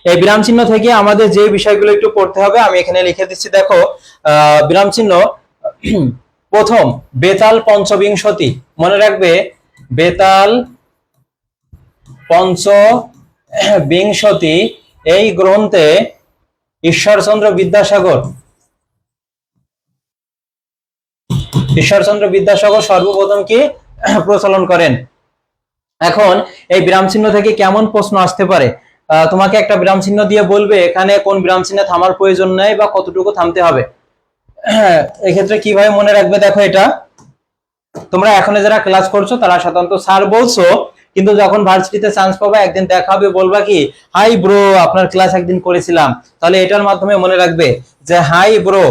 এই বিরাম চিহ্ন থেকে আমাদের যে বিষয়গুলো একটু পড়তে হবে আমি এখানে লিখে দিচ্ছি, দেখো বিরাম চিহ্ন। প্রথম, বেতাল পঞ্চবিংশতি, মনে রাখবে, বেতাল পঞ্চবিংশতি, এই গ্রন্থে ঈশ্বরচন্দ্র বিদ্যাসাগর, ঈশ্বরচন্দ্র বিদ্যাসাগর সর্বপ্রথম কি প্রচলন করেন। এখন এই বিরাম চিহ্ন থেকে কেমন প্রশ্ন আসতে পারে, তোমাকে একটা বিরাম চিহ্ন দিয়ে বলবে এখানে কোন বিরাম চিহ্নে থামার প্রয়োজন নেই বা কতটুকু থামতে হবে। এক্ষেত্রে কিভাবে মনে রাখবে, দেখো এটা তোমরা এখন যারা ক্লাস করছো তারা সাধারণত স্যার বলছো কিন্তু যখন ভার্সিটিতে চান্স পাবা একদিন দেখা হবে, বলবা কি হাই ব্রো আপনার ক্লাস একদিন করেছিলাম। তাহলে এটার মাধ্যমে মনে রাখবে যে হাই ব্রো,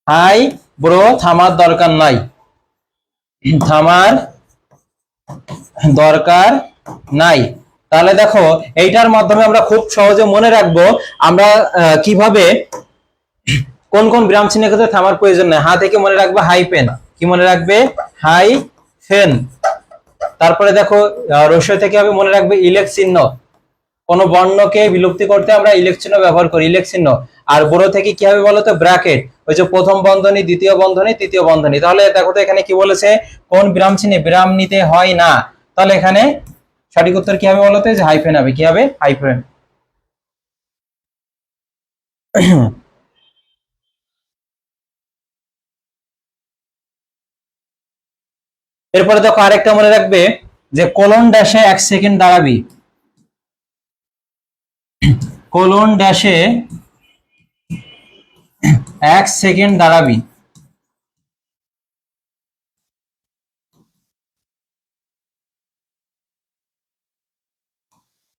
হাই ব্রো থামার দরকার নাই, থামার দরকার নাই। তাহলে দেখো এইটার মাধ্যমে আমরা খুব সহজে মনে রাখবো আমরা কিভাবে কোন কোন বিরাম চিহ্নের ক্ষেত্রে থামার প্রয়োজন নেই। হা থেকে মনে রাখবে হাইফেন, কি মনে রাখবে হাইফেন। তারপরে দেখো রস্বই থেকে হবে মনে রাখবে ইলেক চিহ্ন, কোন বর্ণকে বিলুপ্তি করতে আমরা ইলেক চিহ্ন ব্যবহার করি, ইলেক চিহ্ন। আর বড় থেকে কি হবে বলতো ব্র্যাকেট, ওই যে প্রথম বন্ধনী দ্বিতীয় বন্ধনী তৃতীয় বন্ধনী। তাহলে দেখো তো এখানে কি বলেছে কোন বিরাম চিহ্নে বিরাম নিতে হয় না, তাহলে এখানে সঠিক উত্তর কি হবে বলতো যে হাইফেন হবে, কি হবে হাইফেন। এরপরে দেখো আরেকটা মনে রাখবে যে কোলন ড্যাশে 1 সেকেন্ড দাঁড়াবি, কোলন ড্যাশে 1 সেকেন্ড দাঁড়াবি।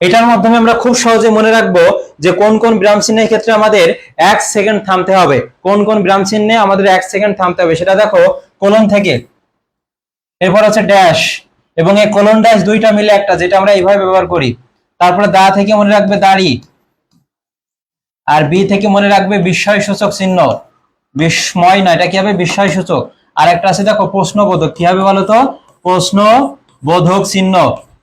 এটার মাধ্যমে আমরা খুব সহজে মনে রাখবো যে কোন কোন বিরাম চিহ্নের ক্ষেত্রে আমাদের 1 সেকেন্ড থামতে হবে, কোন কোন বিরাম চিহ্নে আমাদের 1 সেকেন্ড থামতে হবে সেটা দেখো কোলন থেকে। এরপর হচ্ছে ড্যাশ, এবং এই কোলন ড্যাশ দুইটা মিলে একটা, যেটা আমরা এইভাবে ব্যবহার করি। তারপরে দা থেকে মনে রাখবে দাড়ি, আর বি থেকে মনে রাখবে বিস্ময় সূচক চিহ্ন, বিস্ময় না এটা কি হবে বিস্ময় সূচক। আর একটা আছে দেখো প্রশ্নবোধক, কি হবে বলতো প্রশ্নবোধক চিহ্ন।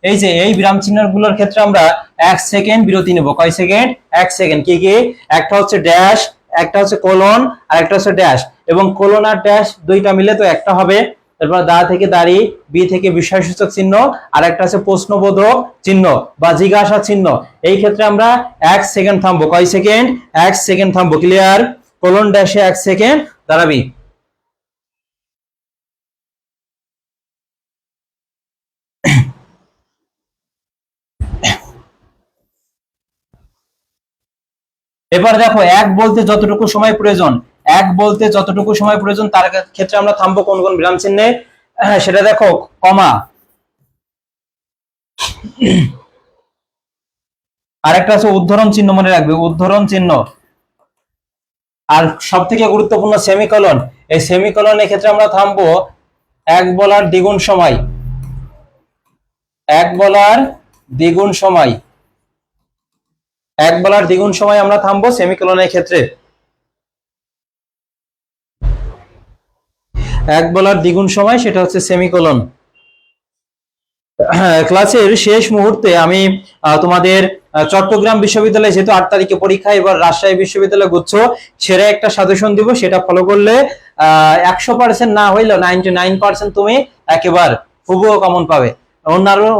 এই যে এই বিরাম চিহ্ন গুলোর ক্ষেত্রে আমরা 1 সেকেন্ড বিরতি নেব, কয় সেকেন্ড 1 সেকেন্ড। কি কি একটা হচ্ছে ড্যাশ, একটা হচ্ছে কোলন, আর একটা হচ্ছে ড্যাশ, এবং কোলন আর ড্যাশ দুইটা মিলে তো একটা হবে। তারপর দা থেকে দাড়ি, বি থেকে বিস্ময়সূচক চিহ্ন, আর একটা আছে প্রশ্নবোধক চিহ্ন বা জিজ্ঞাসা চিহ্ন। এই ক্ষেত্রে আমরা 1 সেকেন্ড থামবো, কয় সেকেন্ড 1 সেকেন্ড থামবো। ক্লিয়ার, কোলন ড্যাশে 1 সেকেন্ড দাঁড়াবি। এবার দেখো এক বলতে যতটুকু সময় প্রয়োজন, এক বলতে যতটুকু সময় প্রয়োজন তার ক্ষেত্রে আমরা থামবো কোন কোন বিরাম চিহ্নে, সেটা দেখো কমা, আরেকটা আছে উদ্ধরণ চিহ্ন, মনে রাখবে উদ্ধরণ চিহ্ন, আর সব থেকে গুরুত্বপূর্ণ সেমিকোলন। এই সেমিকোলনের ক্ষেত্রে আমরা থামবো এক বলার দ্বিগুণ সময়, এক বলার দ্বিগুণ সময়, এক বলার দ্বিগুণ সময় আমরা থামবো সেমিকোলনের ক্ষেত্রে। এক বলার দ্বিগুণ সময় সেটা হচ্ছে সেমিকোলন। ক্লাসের শেষ মুহূর্তে আমি তোমাদের চট্টগ্রাম বিশ্ববিদ্যালয়ে যেহেতু 8 তারিখে পরীক্ষা, এবার রাজশাহী বিশ্ববিদ্যালয়ে গুচ্ছ সেরা একটা সাজেশন দিব, সেটা ফলো করলে 100% না হইলেও 99% তুমি একেবারে হুবহু কমন পাবে।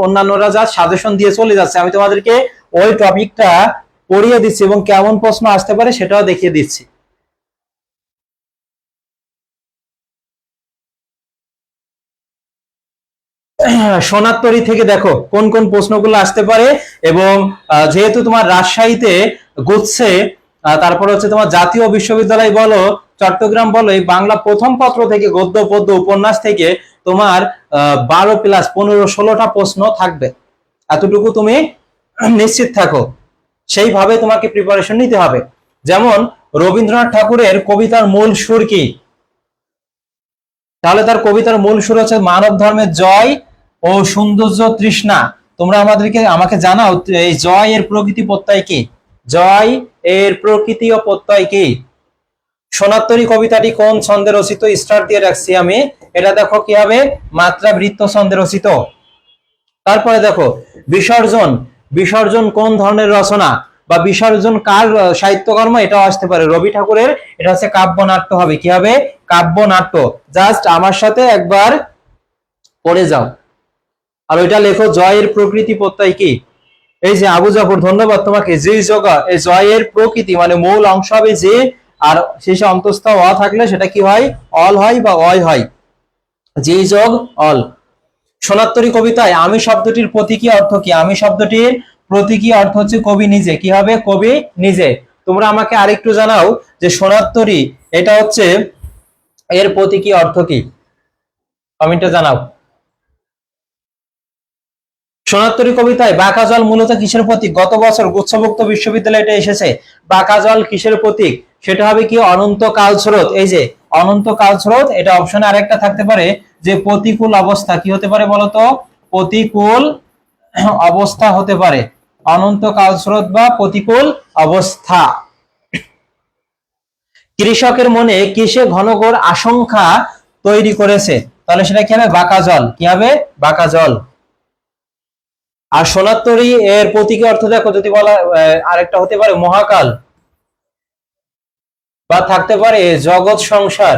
অন্যান্যরা যা সাজেশন দিয়ে চলে যাচ্ছে, আমি তোমাদেরকে ওই টপিকটা পড়িয়ে দিচ্ছি এবং কেমন প্রশ্ন আসতে পারে সেটাও দেখিয়ে দিচ্ছি। সোনারতরী থেকে দেখো কোন কোন প্রশ্নগুলো আসতে পারে, এবং যেহেতু তোমার রাজশাহীতে গুচ্ছে, তারপর হচ্ছে তোমার জাতীয় বিশ্ববিদ্যালয় বলো চট্টগ্রাম বলো, এই বাংলা প্রথম পত্র থেকে গদ্য পদ্য উপন্যাস থেকে তোমার 12+15-16টা প্রশ্ন থাকবে, এতটুকু তুমি নিশ্চিত থাকো। সেইভাবে তোমাকে প্রিপারেশন নিতে হবে। যেমন রবীন্দ্রনাথ ঠাকুরের কবিতার মূল সুর কি, তাহলে তার কবিতার মূল সুর হচ্ছে মানব ধর্মের জয় ও সৌন্দর্য তৃষ্ণা। তোমরা আমাকে জানাও এই জয় এর প্রকৃতি প্রত্যয় কি, জয় এর প্রকৃতি ও প্রত্যয় কি। সোনারতরী কবিতাটি কোন ছন্দে রচিত, স্টার দিয়ে রাখছি আমি, এটা দেখো কি হবে মাত্রা বৃত্ত ছন্দে রচিত। তারপরে দেখো বিসর্জন, বিসর্জন কোন ধরনের রচনা বা বিসর্জন কার সাহিত্যকর্ম, এটাও আসতে পারে রবি ঠাকুরের, এটা হচ্ছে কাব্যনাট্য হবে, কি হবে কাব্যনাট্য। জাস্ট আমার সাথে একবার পড়ে যাও। আর ওইটা লেখো জয়ের প্রকৃতি প্রত্যয় কি। এই যে আবু জাফর ধন্যবাদ তোমাকে, যে জগা এই জয়ের প্রকৃতি মানে মূল অংশ হবে যে, আর শেষে অন্তস্থ অ থাকলে সেটা কি হয় অল হয় বা অয় হয়, যে যোগ অল। সোনারতরী কবিতায় আমি শব্দটির প্রতীকী অর্থ কি, আমি শব্দটির প্রতীকী অর্থ হচ্ছে কবি নিজে, কি হবে কবি নিজে। তোমরা আমাকে আরেকটু জানাও যে সোনারতরী এটা হচ্ছে এর প্রতীকী অর্থ কি, কমেন্টে জানাও। সোনারতরী কবিতায় বাঁকা জল মূলত কিসের প্রতীক? গত বছর গুচ্ছভুক্ত বিশ্ববিদ্যালয়ে এটা এসেছে। বাঁকা জল কিসের প্রতীক? সেটা হবে কি অনন্ত কাল স্রোত। এই যে অনন্ত কাল স্রোত, এটা অপশনে আরেকটা থাকতে পারে যে প্রতিকূল অবস্থা। কি হতে পারে বলতো? প্রতিকূল অবস্থা হতে পারে, অনন্ত কাল স্রোত বা প্রতিকূল অবস্থা। কৃষকের মনে কিসে ঘনঘোর আশঙ্কা তৈরি করেছে? তাহলে সেটা কি হবে? বাঁকা জল। কি হবে? বাঁকা জল। আর সোনারতরী এর প্রতীকী অর্থ দেখো, যদি বলা আরেকটা হতে পারে মহাকাল, বা থাকতে পারে জগৎ সংসার,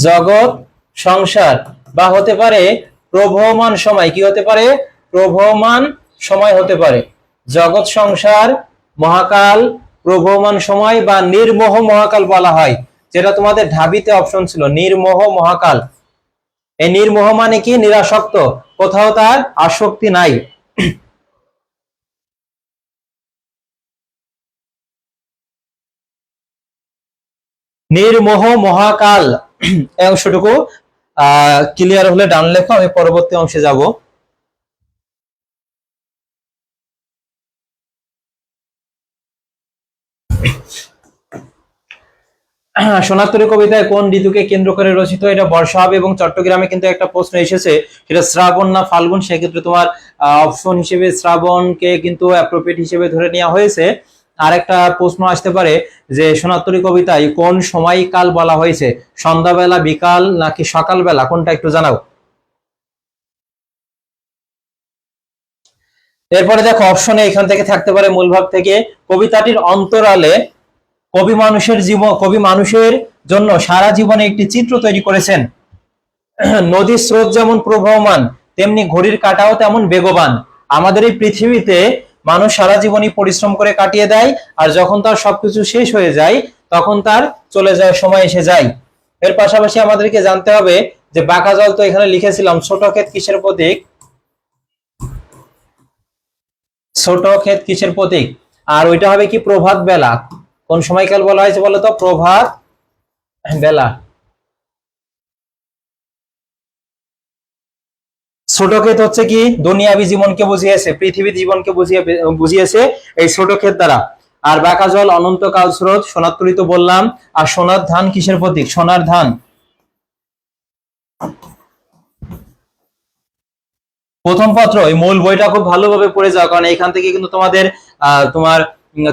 জগৎ সংসার, বা হতে পারে প্রবহমান সময়। কি হতে পারে? প্রবহমান সময় হতে পারে। জগৎ সংসার, মহাকাল, প্রবহমান সময়, বা নির্মোহ মহাকাল বলা হয়, যেটা তোমাদের ঢাবিতে অপশন ছিল, নির্মোহ মহাকাল। এই নির্মোহ মানে কি? নিরাসক্ত, কোথাও তার আসক্তি নাই। নির্মোহ মহাকাল এই অংশটুকু ক্লিয়ার হলে ডান লেখো, আমি পরবর্তী অংশে যাব। সোনারতরী কবিতায় কোন ঋতুকে কেন্দ্র করে রচিত? এটা বর্ষা হবে, এবং চট্টগ্রামে কিন্তু একটা প্রশ্ন এসেছে, সেটা শ্রাবণ না ফাল্গুন। সেক্ষেত্রে তোমার অপশন হিসেবে শ্রাবণকে কিন্তু অ্যাপ্রোপ্রিয়েট হিসেবে ধরে নেওয়া হয়েছে। আর একটা প্রশ্ন আসতে পারে যে সোনারতরী কবিতায় কোন সময়কাল বলা হয়েছে? সন্ধ্যাবেলা, বিকাল, নাকি সকালবেলা? কোনটা একটু জানাও। এরপরে দেখো অপশনে এখান থেকে থাকতে পারে মূল ভাব থেকে, কবিতাটির অন্তরালে কবি মানুষের জন্য সারা জীবনে একটি চিত্র তৈরি করেছেন। নদীর স্রোত যেমন প্রবাহমান, তেমনি ঘড়ির কাঁটাও তেমন বেগবান। আমাদের এই পৃথিবীতে মানুষ সারা জীবনই পরিশ্রম করে কাটিয়ে দেয়, আর যখন তার সবকিছু শেষ হয়ে যায় তখন তার চলে যাওয়ার সময় এসে যায়। এর পাশাপাশি আমাদেরকে জানতে হবে যে বাঁকা জল, তো এখানে লিখেছিলাম ছোট ক্ষেত কিসের প্রতীক? ছোট ক্ষেত কিসের প্রতীক? আর ওইটা হবে কি? প্রভাত বেলা। কোন সময়কাল বলা হয়েছে বলতো? প্রভাত বেলা। ছোট ক্ষেত হচ্ছে কি? দুনিয়াবী জীবনকে বুঝিয়েছে, পৃথিবীর জীবনকে বুঝিয়েছে এই ছোট ক্ষেত দ্বারা। আর বাঁকা জল অনন্তকাল স্রোত, সোনারতরী তো বললাম। আর সোনার ধান কিসের প্রতীক? সোনার ধান। প্রথম পত্র এই মূল বইটা খুব ভালোভাবে পড়ে যাও, কারণ এখান থেকে কিন্তু তোমাদের তোমার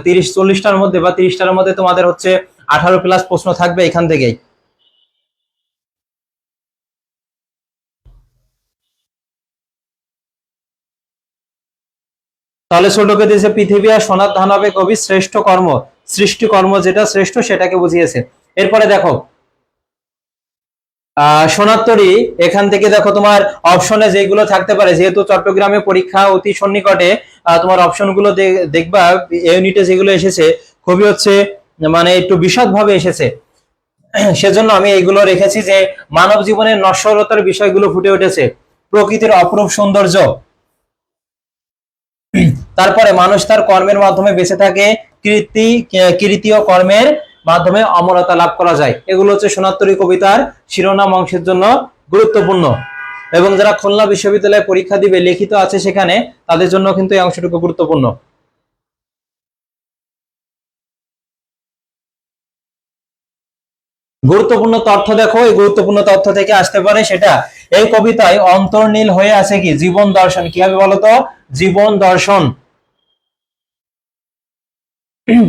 30-40টার মধ্যে বা 30টার মধ্যে তোমাদের হচ্ছে 18+ প্রশ্ন থাকবে এখান থেকেই। তাহলে ছোটকে দিয়েছে পৃথিবী, আর সোনার ধান হবে কবি শ্রেষ্ঠ কর্ম, সৃষ্টি কর্ম যেটা শ্রেষ্ঠ সেটাকে বুঝিয়েছে। এরপরে দেখো সোনারতরী এখান থেকে দেখো তোমার অপশনে যেগুলো থাকতে পারে, যেহেতু চট্টগ্রামে পরীক্ষা অতি সন্নিকটে, তোমার অপশনগুলো দেখবা ইউনিটে যেগুলো এসেছে খুবই হচ্ছে মানে একটু বিশদ ভাবে এসেছে। সেজন্য আমি এইগুলো রেখেছি যে মানব জীবনের নশ্বরতার বিষয়গুলো ফুটে উঠেছে, প্রকৃতির অপরূপ সৌন্দর্য, তারপরে মানুষ তার কর্মের মাধ্যমে বেঁচে থাকে, কীর্তি ও কর্মের মাধ্যমে অমরতা লাভ করা যায়। এগুলো হচ্ছে সোনারতরী কবিতার শিরোনাম অংশের জন্য গুরুত্বপূর্ণ, এবং যারা খুলনা বিশ্ববিদ্যালয়ে পরীক্ষা দিবে লিখিত আছে সেখানে, তাদের জন্য কিন্তু এই অংশটুকু গুরুত্বপূর্ণ। গুরুত্বপূর্ণ তথ্য দেখো, এই গুরুত্বপূর্ণ তথ্য থেকে আসতে পারে সেটা, এই কবিতায় অন্তর্নীল হয়ে আছে কি? জীবন দর্শন। কি হবে বলতো? জীবন দর্শন।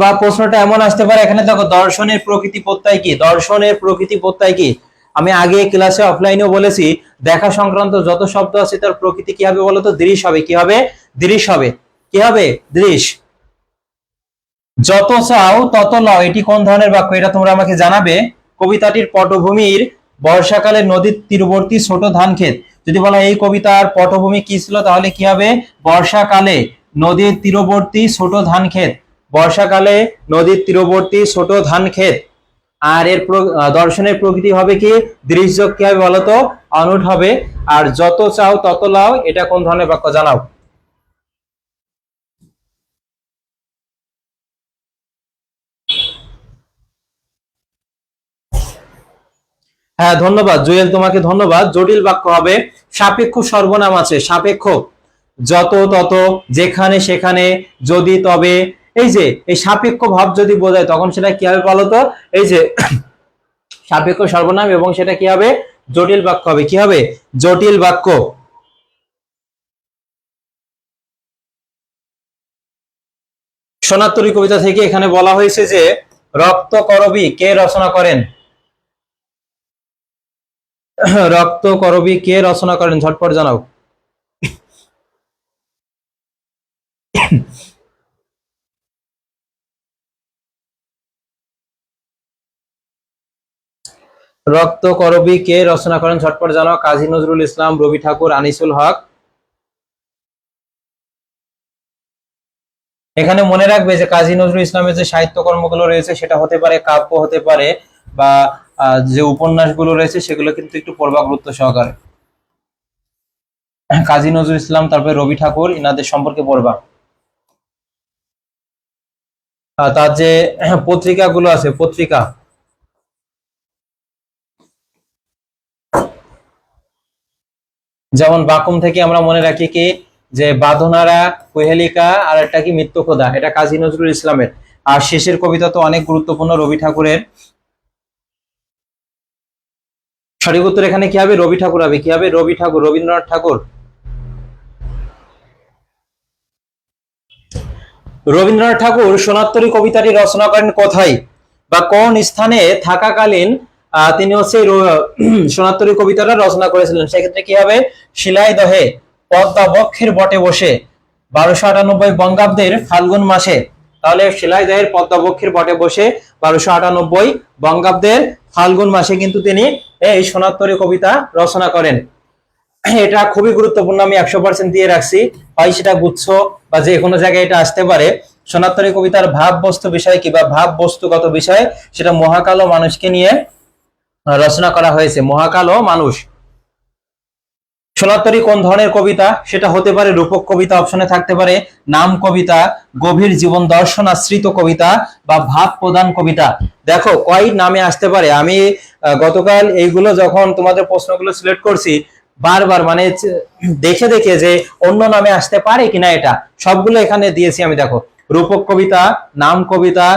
বা প্রশ্নটা এমন আসতে পারে, এখানে দেখো দর্শনের প্রকৃতি প্রত্যয় কি? দর্শনের প্রকৃতি প্রত্যয় কি? আমি আগে ক্লাসে অফলাইনেও বলেছি, দেখা সংক্রান্ত যত শব্দ আছে তার প্রকৃতি কি হবে বলতো? দৃশ হবে। কি হবে? দৃশ হবে। কি হবে? দৃশ। যত চাও তত লও, এটি কোন ধরনের বাক্য? এটা তোমরা আমাকে জানাবে। কবিতাটির পটভূমির বর্ষাকালে নদীর তীরবর্তী ছোট ধান ক্ষেত। যদি বলা এই কবিতার পটভূমি কি ছিল, তাহলে কি হবে? বর্ষাকালে নদীর তীরবর্তী ছোট ধান ক্ষেত। বর্ষাকালে নদীর তীরবর্তী ছোট ধান ক্ষেত। আর এর দর্শনের প্রকৃতি হবে কি? দৃশ্যক। কি হবে বলতো? অনুট হবে। আর যত চাও তত লাও, এটা কোন ধরনের বাক্য জানাও। হ্যাঁ ধন্যবাদ জুয়েল, তোমাকে ধন্যবাদ। জটিল বাক্য হবে সাপেক্ষ সর্বনাম আছে, সাপেক্ষ, যত তত, যেখানে সেখানে, যদি তবে। এই যে এই সাপেক্ষ ভাব যদি বোঝায় তখন সেটা কি হবে বলতো? এই যে সাপেক্ষ সর্বনাম, এবং সেটা কি হবে? জটিল বাক্য হবে। কি হবে? জটিল বাক্য। সোনার তরী কবিতা থেকে এখানে বলা হয়েছে যে রক্ত করবী কে রচনা করেন? রক্ত করবী কে রচনা করেন? ঝটপট জানাও। রক্ত করবী কে রচনা করেন? ঝটপট জানাও। কাজী নজরুল ইসলাম, রবি ঠাকুর, আনিসুল হক। এখানে মনে রাখবে যে কাজী নজরুল ইসলামের যে সাহিত্যকর্মগুলো রয়েছে সেটা হতে পারে কাব্য, হতে পারে বা যে উপন্যাসগুলো রয়েছে সেগুলো কিন্তু একটু পড়বা গুরুত্ব সহকারে। কাজী নজরুল ইসলাম, তারপরে রবি ঠাকুর, ইনাদের সম্পর্কে পড়বা। তার যে পত্রিকাগুলো আছে, পত্রিকা, যেমন বাকুম থেকে আমরা মনে রাখি কি যে বাঁধনারা, কোহেলিকা, আর একটা কি মৃত্যুখোদা, এটা কাজী নজরুল ইসলামের। আর শেষের কবিতা তো অনেক গুরুত্বপূর্ণ, রবি ঠাকুরের। সঠিক উত্তর এখানে কি হবে? রবি ঠাকুর হবে। কি হবে? রবি ঠাকুর, রবীন্দ্রনাথ ঠাকুর। রবীন্দ্রনাথ ঠাকুর সোনার তরী কবিতাটি রচনা করেন কোথায় বা কোন স্থানে থাকাকালীন তিনি হচ্ছে সোনার তরী কবিতাটা রচনা করেছিলেন? সেক্ষেত্রে কি হবে? শিলাইদহে পদ্মা বক্ষের বটে বসে, 1298 বঙ্গাব্দের ফাল্গুন মাসে। তাহলে শিলাইদহের পদ্মা বক্ষের বটে বসে 1298 বঙ্গাব্দের ফাল্গুন মাসে কিন্তু তিনি এই সোনার তরী কবিতা রচনা করেন। এটা খুবই গুরুত্বপূর্ণ, আমি 100% দিয়ে রাখছি। হয় সেটা গুচ্ছ বা যে কোনো জায়গায় এটা আসতে পারে। সোনার তরী কবিতার ভাব বস্তু বিষয় কি বা ভাব বস্তুগত বিষয়, সেটা মহাকাল ও মানুষকে নিয়ে রচনা করা হয়েছে। মহাকাল ও মানুষ। সোনার তরী কোন ধরনের কবিতা? সেটা হতে পারে রূপক কবিতা, অপশনে থাকতে পারে নাম কবিতা, গভীর জীবন দর্শন আশ্রিত কবিতা, বা ভাব প্রধান কবিতা। দেখো কয় নামে আসতে পারে। আমি গতকাল এইগুলো যখন তোমাদের প্রশ্নগুলো সিলেক্ট করছি, বারবার মানে দেখে দেখে যে অন্য নামে আসতে পারে কিনা, এটা সবগুলো এখানে দিয়েছি আমি। দেখো, রূপক কবিতা, নাম কবিতা,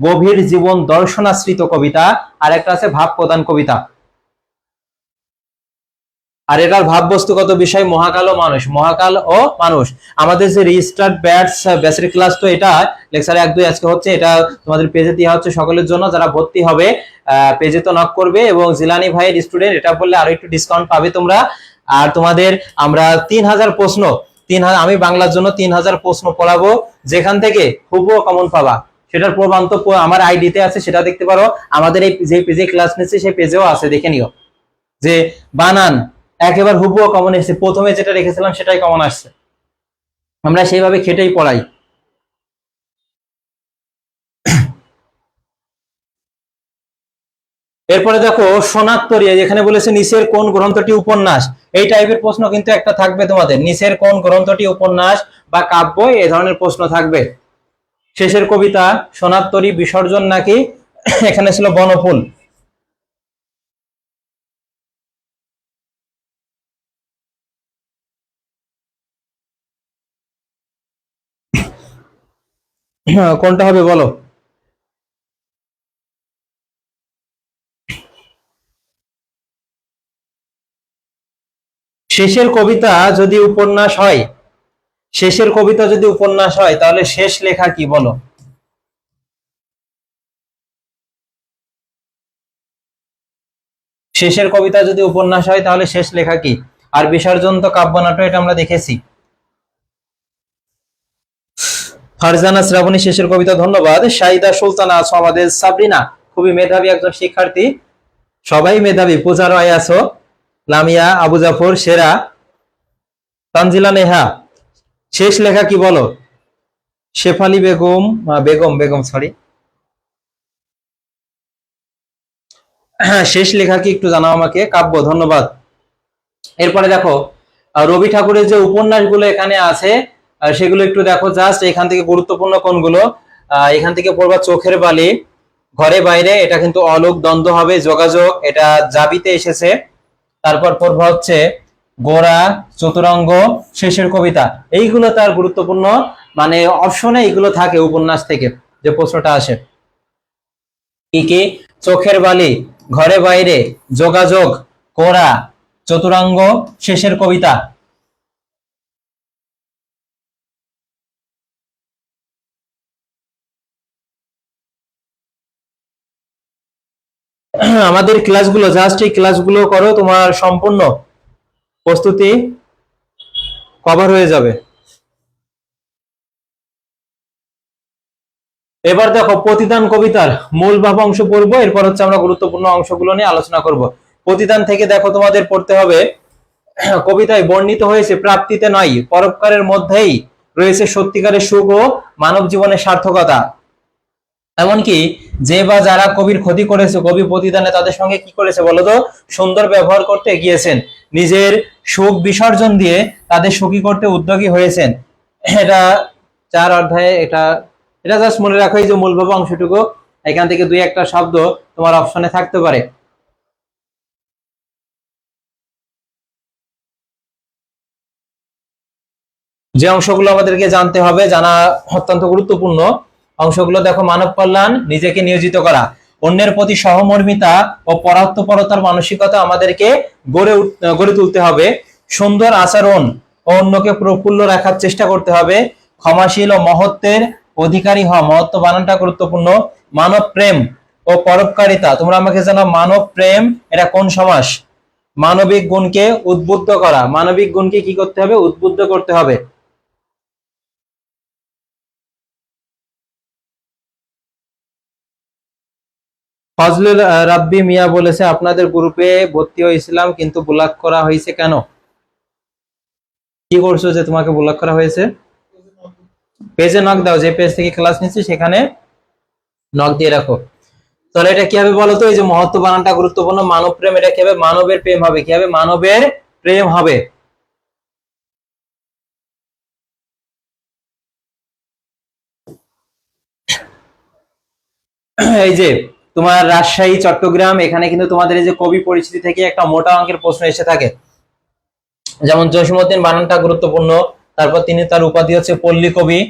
গভীর জীবন দর্শনাশ্রিত কবিতা, আর একটা আছে ভাব প্রধান কবিতা। আর এটার ভাববস্তুগত বিষয় মহাকাল ও মানুষ। মহাকাল ও মানুষ। আমাদের যে রেজিস্টার্ড ব্যাচের ক্লাস তো এটা লেকচার 1-2 আজকে হচ্ছে, এটা তোমাদের পেজে দেওয়া হচ্ছে সকলের জন্য। যারা ভর্তি হবে পেজে তো নক করবে, এবং জিলানি ভাইয়ের স্টুডেন্ট এটা বললে আরো একটু ডিসকাউন্ট পাবে তোমরা। আর তোমাদের আমরা 3000 প্রশ্ন, 3000, আমি বাংলার জন্য 3000 প্রশ্ন পড়াবো, যেখান থেকে হুবহু কমন পাবা। সেটার প্রমাণ তো আমার আইডিতে আছে, সেটা দেখতে পারো। আমাদের এই যে পেজে ক্লাস নিচ্ছে সেই পেজেও আছে, দেখে নিও যে বানান একেবারে হুবহু কমন এসেছে। প্রথমে যেটা রেখেছিলাম সেটাই কমন আসছে। আমরা সেইভাবে খেটেই পড়াই। এরপরে দেখো সোনার তরী, যেখানে বলেছে নিচের কোন গ্রন্থটি উপন্যাস। এই টাইপের প্রশ্ন কিন্তু একটা থাকবে তোমাদের, নিচের কোন গ্রন্থটি উপন্যাস বা কাব্য, এই ধরনের প্রশ্ন থাকবে। শেষের কবিতা সোনার তরী, বিসর্জন নাকি এখানে ছিল বনফুল। কোনটা হবে বলো? শেষের কবিতা যদি উপন্যাস হয়, শেষের কবিতা যদি উপন্যাস হয় তাহলে শেষ লেখা কি বলো? শেষের কবিতা যদি উপন্যাস হয় তাহলে শেষ লেখা কি? আর বিসর্জন তো কাব্যনাট্য, এটা আমরা দেখেছি। ফারজানা শ্রাবণী শেষের কবিতা, ধন্যবাদ। শাহিদা সুলতানা আছো, আমাদের সাবরিনা খুবই মেধাবী একজন শিক্ষার্থী। সবাই মেধাবী। পূজা রয় আছো, লামিয়া, আবু জাফর, সেরা, তানজিলা নেহা। শেষ লেখা কি বলো? শেফালি বেগম, বেগম বেগম সরি। হ্যাঁ, শেষ লেখা কি একটু জানাও আমাকে। কাব্য, ধন্যবাদ। এরপরে দেখো রবি ঠাকুরের যে উপন্যাসগুলো এখানে আছে সেগুলো একটু দেখো জাস্ট। এখান থেকে গুরুত্বপূর্ণ কোনগুলো, এখান থেকে পড়বা চোখের বালি, ঘরে বাইরে, এটা কিন্তু অলোক দ্বন্দ্ব হবে। যোগাযোগ, এটা জাবিতে এসেছে। তারপর পড়বো হচ্ছে গোরা, চতুরঙ্গ, শেষের কবিতা। এইগুলো তার গুরুত্বপূর্ণ, মানে অপশনে এইগুলো থাকে উপন্যাস থেকে যে প্রশ্নটা আসে। কি কি? চোখের বালি, ঘরে বাইরে, যোগাযোগ, গোরা, চতুরঙ্গ, শেষের কবিতা। আমাদের ক্লাসগুলো, জাস্ট এই ক্লাসগুলো করো, তোমার সম্পূর্ণ প্রস্তুতি কভার হয়ে যাবে। এবার দেখো প্রতিদান কবিতার মূল ভাব অংশ পড়বো, এরপর হচ্ছে আমরা গুরুত্বপূর্ণ অংশগুলো নিয়ে আলোচনা করব। প্রতিদান থেকে দেখো তোমাদের পড়তে হবে, কবিতায় বর্ণিত হয়েছে প্রাপ্তিতে নয়, পরোপকারের মধ্যেই রয়েছে সত্যিকারের সুখ ও মানব জীবনের সার্থকতা। এমনকি যে বা যারা কবির ক্ষতি করেছে, কবি প্রতিদানে তাদের সঙ্গে কি করেছে বলতো? সুন্দর ব্যবহার করতে গিয়েছেন, নিজের সুখ বিসর্জন দিয়ে তাদের সুখী করতে উদ্যোগী হয়েছেন। এটা 4 অধ্যায়ে, এটা এটা জাস্ট মনে রাখো, এই যে মূলভাব অংশটুকু, এখান থেকে দুই একটা শব্দ তোমার অপশনে থাকতে পারে। যে অংশগুলো আমাদেরকে জানতে হবে, জানা অত্যন্ত গুরুত্বপূর্ণ অংশগুলো দেখো। মানব কল্যাণ, নিজেকে নিয়োজিত করা, অন্যের প্রতি সহমর্মিতা ও পরাত্মপরতার মানসিকতা আমাদেরকে গড়ে তুলতে হবে। সুন্দর আচরণ ও অন্যকে প্রফুল্ল রাখার চেষ্টা করতে হবে। ক্ষমাশীল ও মহত্বের অধিকারী হওয়া, মহত্ব বানানটা গুরুত্বপূর্ণ। মানব প্রেম ও পরোপকারিতা, তোমরা আমাকে জানাও মানব প্রেম এটা কোন সমাস? মানবিক গুণকে উদ্বুদ্ধ করা, মানবিক গুণকে কি করতে হবে? উদ্বুদ্ধ করতে হবে। ফজলুল রাব্বি মিয়া বলেছে, আপনাদের গ্রুপে ভর্তি হয়েছিলাম কিন্তু ব্লক করা হয়েছে কেন? কি করছো যে তোমাকে ব্লক করা হয়েছে? পেজে নক দাও, যে পেজ থেকে ক্লাস নিচ্ছি সেখানে নক দিয়ে রাখো। তাহলে এটা কি হবে বলতো? এই যে মহত্ব বানানটা গুরুত্বপূর্ণ। মানব প্রেম, এটা কি হবে? মানবের প্রেম হবে। কি হবে? মানবের প্রেম হবে। এই যে তোমার রাজশাহী, চট্টগ্রাম, এখানে কিন্তু তোমাদের এই যে কবি পরিচিতি থেকে একটা মোটা অঙ্কের প্রশ্ন এসে থাকে। যেমন জসীমউদ্দিন, বানানটা গুরুত্বপূর্ণ। তারপর তিনি, তার উপাধি হচ্ছে পল্লী কবি।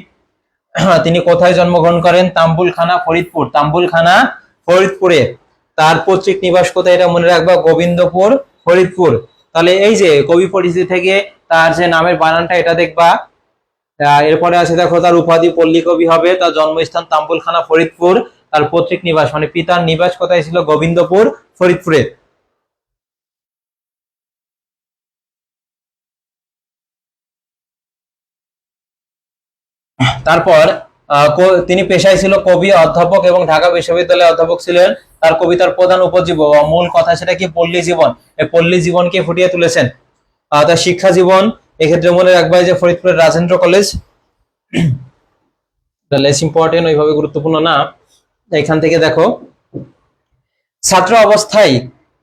তিনি কোথায় জন্মগ্রহণ করেন? তাম্বুলখানা, ফরিদপুর। তাম্বুলখানা, ফরিদপুরে। তার পৈতৃক নিবাস কোথায়? এটা মনে রাখবা, গোবিন্দপুর, ফরিদপুর। তাহলে এই যে কবি পরিচিতি থেকে তার যে নামের বানানটা এটা দেখবা। এরপরে আছে দেখো, তার উপাধি পল্লী কবি হবে, তার জন্মস্থান তাম্বুলখানা, ফরিদপুর। তার পৈতৃক নিবাস মানে পিতার নিবাস কোথায় ছিল? গোবিন্দপুর, ফরিদপুরে। তারপর তিনি পেশায় ছিল কবি, অধ্যাপক এবং ঢাকা বিশ্ববিদ্যালয়ের অধ্যাপক ছিলেন। তার কবিতার প্রধান উপজীব্য মূল কথা সেটা কি? পল্লী জীবন। এই পল্লী জীবনকে ফুটিয়ে তুলেছেন। তার শিক্ষা জীবন, এক্ষেত্রে মনে রাখবা যে ফরিদপুরের রাজেন্দ্র কলেজ। লেস ইম্পর্টেন্ট, ওইভাবে গুরুত্বপূর্ণ না। এখান থেকে দেখো, ছাত্র অবস্থায়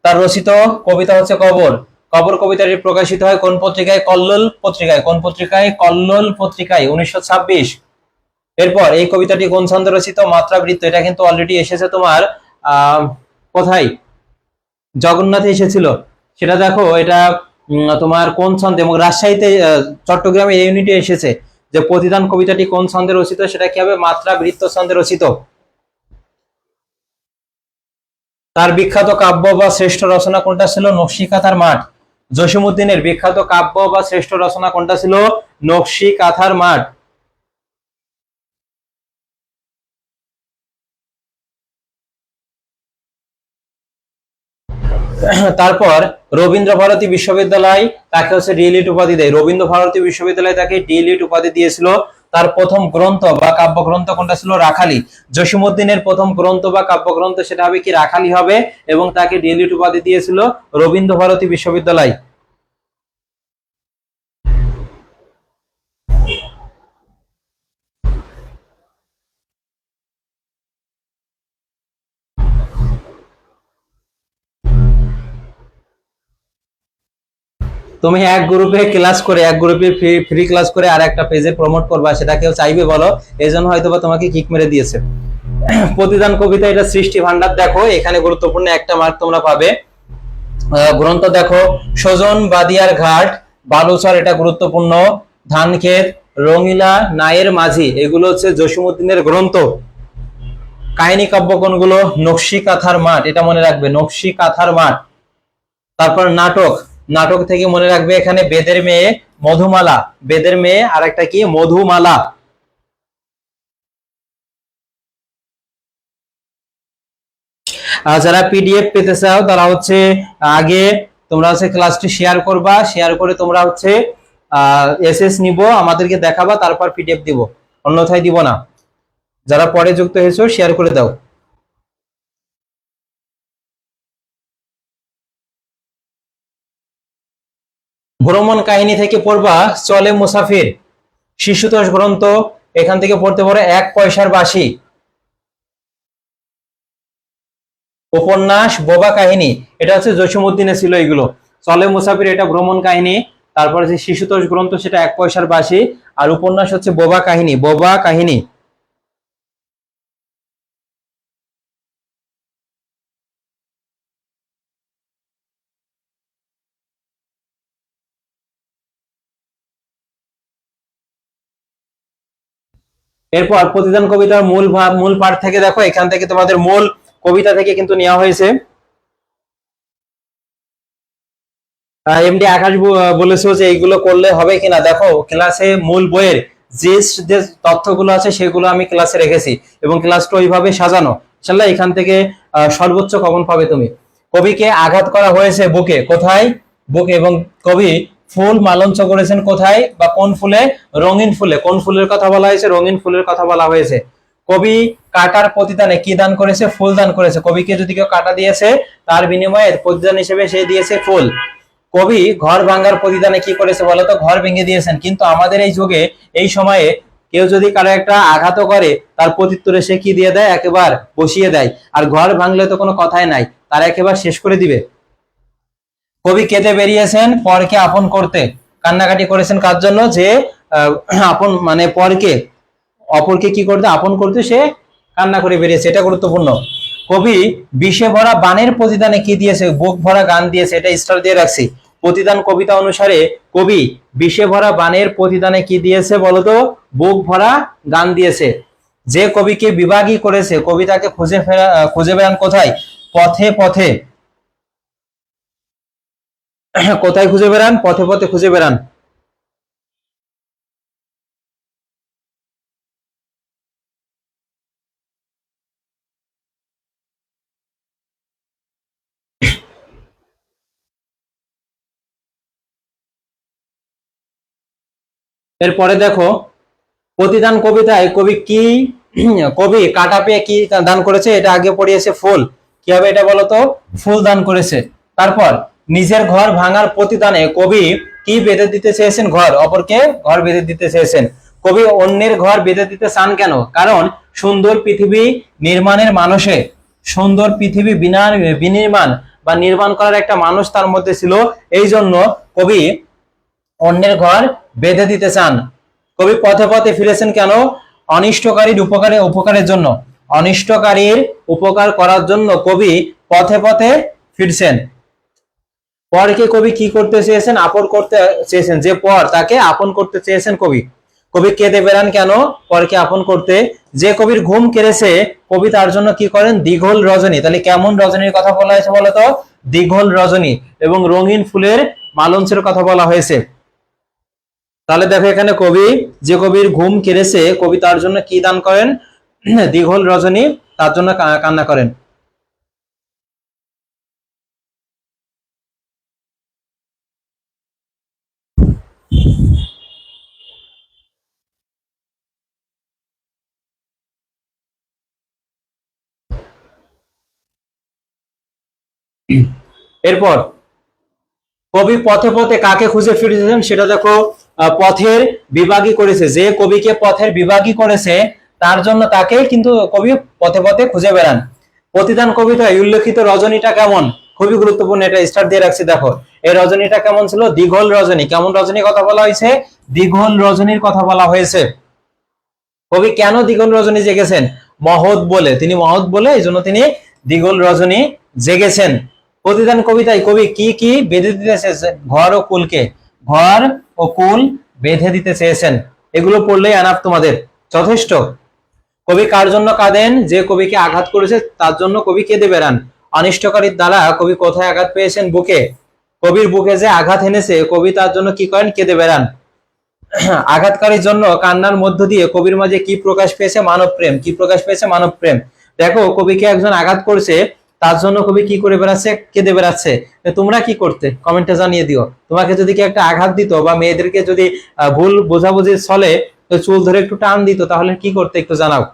তার রচিত কবিতা হচ্ছে কবর। কবর কবিতাটি প্রকাশিত হয় কোন পত্রিকায়? কল্লোল পত্রিকায়। কোন পত্রিকায়? কল্লোল পত্রিকায়, 1926। এরপর এই কবিতাটি কোন ছন্দে রচিত? মাত্রাবৃত্ত। এটা কিন্তু অলরেডি এসেছে তোমার কোথায়? জগন্নাথে এসেছিল। সেটা দেখো, এটা তোমার কোন ছন্দে, এবং রাজশাহীতে, চট্টগ্রামে এই ইউনিটে এসেছে যে প্রতিদান কবিতাটি কোন ছন্দে রচিত, সেটা কি হবে? মাত্রাবৃত্ত ছন্দে রচিত। তার বিখ্যাত কাব্য বা শ্রেষ্ঠ রচনা কোনটা ছিল? নকশিকাঁথার মাঠ। জসীমউদ্দিনের বিখ্যাত কাব্য বা শ্রেষ্ঠ রচনা কোনটা ছিল? নকশিকাঁথার মাঠ। তারপর রবীন্দ্র ভারতী বিশ্ববিদ্যালয় তাকে হচ্ছে ডিএলইড উপাধি দেয়। রবীন্দ্র ভারতী বিশ্ববিদ্যালয় তাকে ডিএলইড উপাধি দিয়েছিল। তার প্রথম গ্রন্থ বা কাব্যগ্রন্থ কোনটা ছিল? রাখালি। জসীমউদ্দিনের প্রথম গ্রন্থ বা কাব্যগ্রন্থ সেটা হবে কি? রাখালি হবে, এবং তাকে ডিএলইড উপাধি দিয়েছিল রবীন্দ্র ভারতী বিশ্ববিদ্যালয়। তুমি এক গ্রুপে ক্লাস করে, এক গ্রুপে ফ্রি ক্লাস করে আর একটা পেজে প্রমোট করবা, সেটা কেউ চাইবে বলো? এই জন্য হয়তোবা তোমাকে কিক মেরে দিয়েছে। প্রতিদান কবিতা, এটা সৃষ্টি ভান্ডার। দেখো এখানে গুরুত্বপূর্ণ একটা মার্ক তোমরা পাবে। গ্রন্থ দেখো সজন বাদিয়ার ঘাট, বালুচর, এটা গুরুত্বপূর্ণ। ধানক্ষেত, রঙিলা, নায়ের মাঝি, এগুলো হচ্ছে জসীমউদ্দিনের গ্রন্থ। কাহিনী কাব্য কোনগুলো? নকশি কাঁথার মাঠ, এটা মনে রাখবে, নকশি কাঁথার মাঠ। তারপর নাটক, নাটক থেকে মনে রাখবে এখানে বেদের মেয়ে, মধুমালা, বেদের মেয়ে আর একটা কি, মধুমালা। যারা পিডিএফ পেতে চাও তারা হচ্ছে আগে তোমরা হচ্ছে ক্লাসটি শেয়ার করবা, শেয়ার করে তোমরা হচ্ছে এসএস নিব, আমাদেরকে দেখাবা, তারপর পিডিএফ দিব, অন্যথায় দিব না। যারা পরে যুক্ত হয়েছো শেয়ার করে দাও। ভ্রমণ কাহিনী থেকে পড়বা চলে মুসাফির, শিশুতোষ গ্রন্থ, এখান থেকে পড়তে পারো এক পয়সার বাঁশি। উপন্যাস বোবা কাহিনী, এটা হচ্ছে জসীমউদ্দিনের ছিল এগুলো। চলে মুসাফির এটা ভ্রমণ কাহিনী, তারপর যে শিশুতোষ গ্রন্থ সেটা এক পয়সার বাঁশি, আর উপন্যাস হচ্ছে বোবা কাহিনী, বোবা কাহিনী। এরপর প্রতিদান কবিতার মূল পাঠ থেকে দেখো, এখান থেকে তোমাদের মূল কবিতা থেকে কিন্তু নেওয়া হয়েছে। এমডি আকাশ বলেছো যে এইগুলো করলে হবে কিনা, দেখো ক্লাসে মূল বইয়ের যে তথ্যগুলো আছে সেগুলো আমি ক্লাসে রেখেছি এবং ক্লাসটা ওইভাবে সাজানো। ইনশাআল্লাহ এখান থেকে সর্বোচ্চ কমন পাবে তুমি। কবিকে আঘাত করা হয়েছে বুকে, কোথায়? বুকে। এবং কবি ফুল মালঞ্চ করেছেন কোথায় বা কোন ফুলে? রঙিন ফুলে। কোন ফুলের কথা বলা হয়েছে? রঙিন ফুলের কথা বলা হয়েছে। কবি কাটার প্রতিদানে কি দান করেছে? ফুল দান করেছে। কবিকে যদি কেউ কাটা দিয়েছে তার বিনিময়ে প্রতিদান হিসেবে সে দিয়েছে ফুল। কবি ঘর ভাঙার প্রতিদানে কি করেছে বলতো? ঘর ভেঙে দিয়েছেন। কিন্তু আমাদের এই যুগে, এই সময়ে কেউ যদি কারো একটা আঘাত করে তার প্রত্যুত্তরে সে কি দিয়ে দেয়? একেবারে বসিয়ে দেয়। আর ঘর ভাঙলে তো কোনো কথাই নাই, তার একেবারে শেষ করে দিবে। কবি কেঁদে বেরিয়েছেন পরকে আপন করতে, কান্নাকাটি করেছেন কার জন্য? যে আপন মানে পরকে, অপরকে কি করতে? আপন করতে সে কান্না করে বেরিয়েছে, এটা গুরুত্বপূর্ণ। কবি বিষে ভরা বানের প্রতিদানে কি দিয়েছে? বুক ভরা গান দিয়েছে, এটা স্টার দিয়ে রাখছি। প্রতিদান কবিতা অনুসারে কবি বিষে ভরা বানের প্রতিদানে কি দিয়েছে বলতো? বুক ভরা গান দিয়েছে। যে কবিকে বিভাগী করেছে কবিতাকে খুঁজে বেড়ান কোথায়? পথে পথে। কোথায় খুঁজে বেড়ান? পথে পথে খুঁজে বেড়ান। এরপরে দেখো প্রতিদান কবিতায় কবি কি কবি কাটা পেয়ে কি দান করেছে? এটা আগে পড়িয়েছে ফুল। কি হবে এটা বলতো? ফুল দান করেছে। তারপর নিজের ঘর ভাঙার প্রতিদানে কবি কি বেঁধে দিতে চেয়েছেন? ঘর। অপরকে ঘর বেঁধে দিতে চেয়েছেন। কবি অন্যের ঘর বেঁধে দিতে চান কেন? কারণ সুন্দর পৃথিবী নির্মাণের মানুষে, সুন্দর পৃথিবী বিনির্মাণ বা নির্মাণ করার একটা মানুষ তার মধ্যে ছিল, এই জন্য কবি অন্যের ঘর বেঁধে দিতে চান। কবি পথে পথে ফিরেছেন কেন? অনিষ্টকারীর উপকারের জন্য। অনিষ্টকারীর উপকার করার জন্য কবি পথে পথে ফিরছেন। পরকে কবি কি করতে চেয়েছেন? আপন করতে চেয়েছেন। যে পর তাকে আপন করতে চেয়েছেন কবি। কবি কেঁদে বেড়ান কেন? পরকে আপন করতে। যে কবির ঘুম কেড়েছে কবি তার জন্য কি করেন? দীঘল রজনী। তাহলে কেমন রজনীর কথা বলা হয়েছে বলতো? দীঘল রজনী। এবং রঙিন ফুলের মালঞ্চের কথা বলা হয়েছে। তাহলে দেখো এখানে কবি, যে কবির ঘুম কেড়েছে কবি তার জন্য কি দান করেন? দীঘল রজনী, তার জন্য কান্না করেন। এরপর কবি পথে পথে কাকে খুঁজে ফিরেছেন সেটা দেখো। পথের বিভাগী করেছে। যে কবিকে পথের বিভাগী করেছে তার জন্য তাকে কিন্তু কবি পথে পথে খুঁজে বেড়ান। প্রতিদান কবিতায় উল্লেখিত রজনীটা কেমন? খুবই গুরুত্বপূর্ণ, এটা স্টার দিয়ে রাখছি। দেখো এই রজনীটা কেমন ছিল? দীঘল রজনী। কেমন রজনীর কথা বলা হয়েছে? দীঘল রজনীর কথা বলা হয়েছে। কবি কেন দীঘল রজনী জেগেছেন? মহৎ বলে, তিনি মহৎ বলে এই জন্য তিনি দ্বিগুল রজনী জেগেছেন। প্রতিদান কবিতায় কবি কি কি বেঁধে দিতে চেয়েছেন? ঘর ও কুলকে, ঘর ও কুল বেঁধে দিতে চেয়েছেন। এগুলো পড়লেই এনাফ তোমাদের, যথেষ্ট। কবি কার জন্য কাঁদেন? যে কবিকে আঘাত করেছে তার জন্য কবি কেঁদে বেড়ান। অনিষ্টকারীর দ্বারা কবি কোথায় আঘাত পেয়েছেন? বুকে। কবির বুকে যে আঘাত এনেছে কবি তার জন্য কি করেন? কেঁদে বেড়ান। আঘাতকারীর জন্য কান্নার মধ্য দিয়ে কবির মাঝে কি প্রকাশ পেয়েছে? মানব প্রেম। কি প্রকাশ পেয়েছে? মানব প্রেম। দেখো, কবিকে একজন আঘাত করেছে, তার জন্য কবি কি করে বেড়াচ্ছে? কেঁদে বেড়াচ্ছে। তোমরা কি করতে? কমেন্টে জানিয়ে দিও। তোমাকে যদি কি একটা আঘাত দিত, বা মেয়েদেরকে যদি ভুল বোঝাবুঝির ছলে চুল ধরে একটু টান দিত, তাহলে কি করতে? একটু জানাও।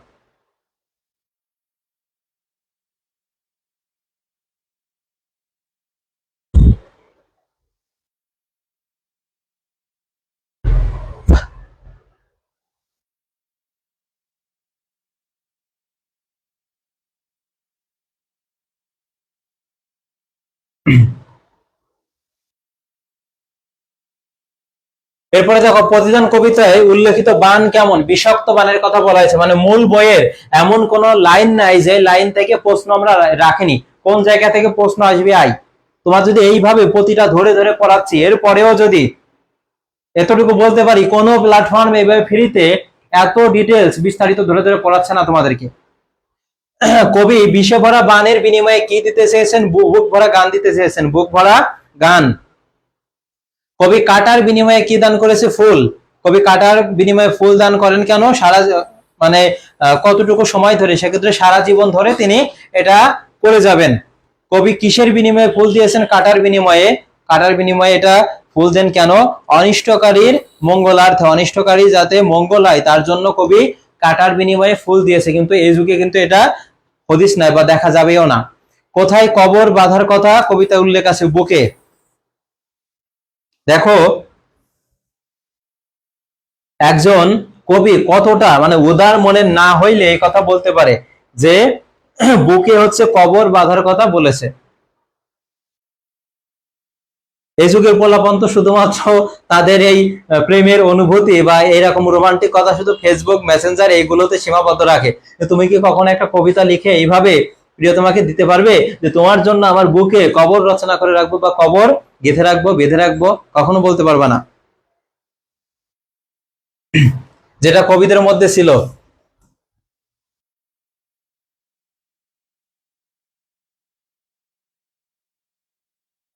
এরপরে দেখো, প্রতিদান কবিতায় উল্লেখিত বান কেমন? বিষাক্ত বানের কথা বলা হয়েছে। মানে মূল বইয়ের এমন কোন লাইন নাই যে লাইন থেকে প্রশ্ন আমরা রাখিনি। কোন জায়গা থেকে প্রশ্ন আসবে? তোমার যদি এইভাবে প্রতিটা ধরে ধরে পড়াচ্ছি, এরপরেও যদি এতটুকু বলতে পারি, কোন প্ল্যাটফর্ম এইভাবে ফ্রিতে এত ডিটেলস বিস্তারিত ধরে ধরে পড়াচ্ছে না তোমাদেরকে। কবি বিষে ভরা বানের বিনিময়ে কি দিতে চেয়েছেন? বুক ভরা গান দিতে চেয়েছেন। বুক ভরা গান। কবি কাটার বিনিময়ে কি দান করেছে? ফুল। কবি কাটার বিনিময়ে ফুল দান করেন কেন? সারা মানে কতটুকু সময় ধরে? সেক্ষেত্রে সারা জীবন ধরে তিনি এটা করে যাবেন। কবি কিসের বিনিময়ে ফুল দিয়েছেন? কাটার বিনিময়ে। কাটার বিনিময়ে এটা ফুল দেন কেন? অনিষ্টকারীর মঙ্গলার্থে, অনিষ্টকারী যাতে মঙ্গল হয় তার জন্য কবি কাটার বিনিময়ে ফুল দিয়েছে। কিন্তু এই যুগে কিন্তু এটা হদিস নাই বা দেখা যাবেও না। কোথায় কবর বাঁধার কথা কবিতা উল্লেখ আছে? বুকে। দেখো, একজন কবি কতটা মানে উদার মনের না হইলে এই কথা বলতে পারে যে বুকে হচ্ছে কবর বাঁধার কথা বলেছে। এই যুগের পোলাপন তো শুধুমাত্র তাদের এই প্রেমের অনুভূতি বা এইরকম রোমান্টিক কথা শুধু ফেসবুক মেসেঞ্জার এইগুলোতে সীমাবদ্ধ রাখে। তুমি কি কখনো একটা কবিতা লিখে এইভাবে প্রিয় তোমাকে দিতে পারবে যে তোমার জন্য আমার বুকে কবর রচনা করে রাখবো বা কবর গেঁথে রাখবো, বেঁধে রাখবো? কখনো বলতে পারবা না, যেটা কবিদের মধ্যে ছিল।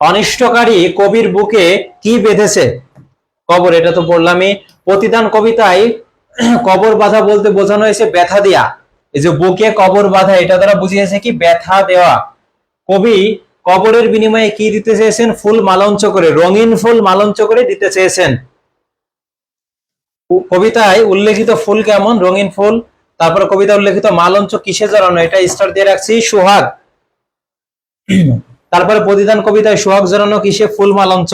অনিষ্টকারী কবির বুকে কি বেঁধেছে? কবর। এটা তো বললামই। প্রতিদান কবিতায় কবর বাঁধা বলতে বোঝানো হয়েছে ব্যথা দেয়া। এই যে বুকে কবর বাঁধা, এটা দ্বারা বুঝিয়েছে কি? ব্যথা দেওয়া। কবি কবরের বিনিময়ে কি দিতে চেয়েছেন? ফুল মালঞ্চ করে, রঙিন ফুল মালঞ্চ করে দিতে চেয়েছেন। কবিতায় উল্লেখিত ফুল কেমন? রঙিন ফুল। তারপর কবিতা উল্লেখিত মালঞ্চ কিসে জড়ানো? এটা স্টার দিয়ে রাখছি, সোহাগ। তারপরে প্রতিদান কবিতায় সোহাগ জড়ানো কিসে? ফুল মালঞ্চ।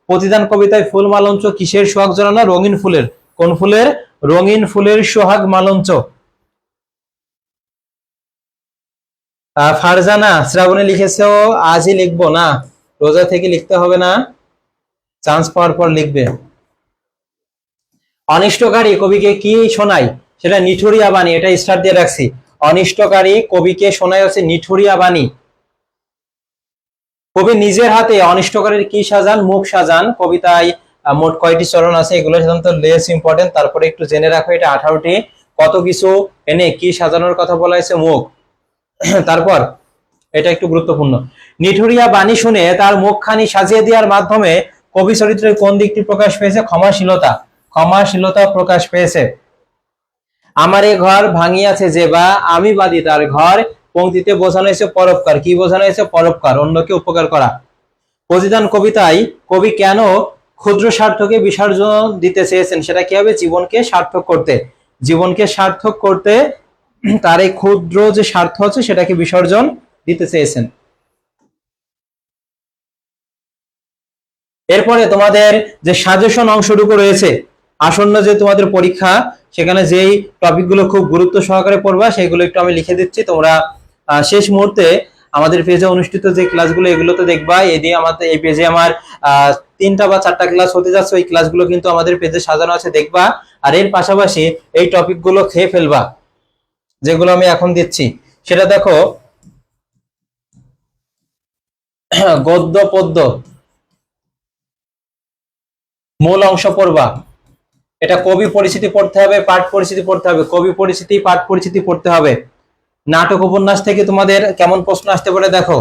প্রতিদান কবিতায় ফুল মালঞ্চ কিসের? সোহাগ জড়ানো? রঙিন ফুলের। কোন ফুলের? রঙিন ফুলের সোহাগ মালঞ্চ। ফারজানা শ্রাবণী লিখেছে আজই লিখবো না, রোজা থেকে লিখতে হবে না, চান্স পাওয়ার পর লিখবে। অনিষ্টকারী কবিকে কি শোনায়? সেটা নিঠুরিয়া বাণী। এটা স্টার দিয়ে রাখছি। অনিষ্টকারী কবিকে শোনায় হচ্ছে নিঠুরিয়া বাণী। কবি নিজের হাতে অনিষ্টকারীর কি সাজান? মুখ সাজান। কবিতায় মোট কয়টি চরণ আছে? এগুলো সাধারণত লেস ইম্পর্টেন্ট, তারপরে একটু জেনে রাখো। এটা 18টি। কত কিছু এনে কি সাজানোর কথা বলা হয়েছে? মুখ। তারপর এটা একটু গুরুত্বপূর্ণ। নিঠুরিয়া বাণী শুনে তার মুখখানি সাজিয়ে দেওয়ার মাধ্যমে কবি চরিত্রের কোন দিকটি প্রকাশ পেয়েছে? ক্ষমাশীলতা। ক্ষমাশীলতা প্রকাশ পেয়েছে। আমার এ ঘর ভাঙিয়াছে যে, বা আমি বাদী তার ঘর। পংক্তিতে বোঝানো হয়েছে পরোপকার। কি বোঝানো হয়েছে? পরোপকার, অন্যকে উপকার করা। প্রতিদান কবিতায় কবি কেন ক্ষুদ্র স্বার্থকে বিসর্জন দিতে চেয়েছেন? সেটা কি হবে? জীবনকে সার্থক করতে। জীবনকে সার্থক করতে তার এই ক্ষুদ্র যে স্বার্থ আছে সেটাকে বিসর্জন দিতে চেয়েছেন। এরপরে তোমাদের যে সাজেশন অংশটুকু রয়েছে, আসন্ন যে তোমাদের পরীক্ষা, সেখানে যেই টপিকগুলো খুব গুরুত্ব সহকারে পড়বা সেগুলো একটু আমি লিখে দিচ্ছি। তোমরা শেষ মুহূর্তে আমাদের পেজে অনুষ্ঠিত যে ক্লাসগুলো এগুলো তো দেখবা। এদিকে আমাদের এই পেজে আমার 3টা বা 4টা ক্লাস হতে যাচ্ছে, ওই ক্লাসগুলো কিন্তু আমাদের পেজে সাজানো আছে, দেখবা। আর এর পাশাপাশি এই টপিকগুলো খেয়ে ফেলবা। যেগুলো আমি এখন দিচ্ছি সেটা দেখো, গদ্য পদ্য মূল অংশ পড়বা। এটা কবি পরিচিতি পড়তে হবে, পাঠ পরিচিতি পড়তে হবে, কবি পরিচিতি পাঠ পরিচিতি পড়তে হবে। নাটক উপন্যাস থেকে তোমাদের কেমন প্রশ্ন আসতে পারে দেখো।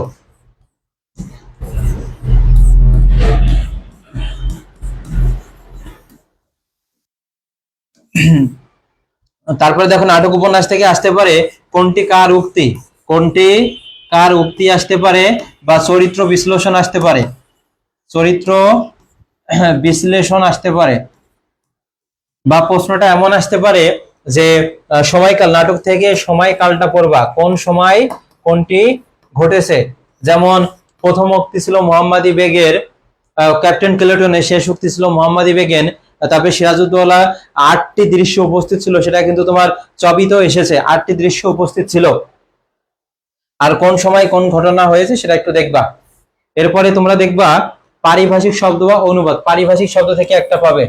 তারপরে দেখো নাটক উপন্যাস থেকে আসতে পারে কোনটি কার উক্তি, কোনটি কার উক্তি আসতে পারে, বা চরিত্র বিশ্লেষণ আসতে পারে, চরিত্র বিশ্লেষণ আসতে পারে। বা প্রশ্নটা এমন আসতে পারে যে সময়কাল, নাটক থেকে সময়কালটা পড়বা, কোন সময় কোনটি ঘটেছে। যেমন প্রথম উক্তি ছিল মোহাম্মদী বেগের, ক্যাপ্টেন ক্লেটনের, শেষ উক্তি ছিল মোহাম্মদী বেগের। তারপরে সিরাজউদ্দৌলা 8টি দৃশ্য উপস্থিত ছিল, সেটা কিন্তু তোমার ছবিতেও এসেছে, 8টি দৃশ্য উপস্থিত ছিল। আর কোন সময় কোন ঘটনা হয়েছে সেটা একটু দেখবা। এরপরে তোমরা দেখবা পারিভাষিক শব্দ বা অনুবাদ, পারিভাষিক শব্দ থেকে একটা পাবে।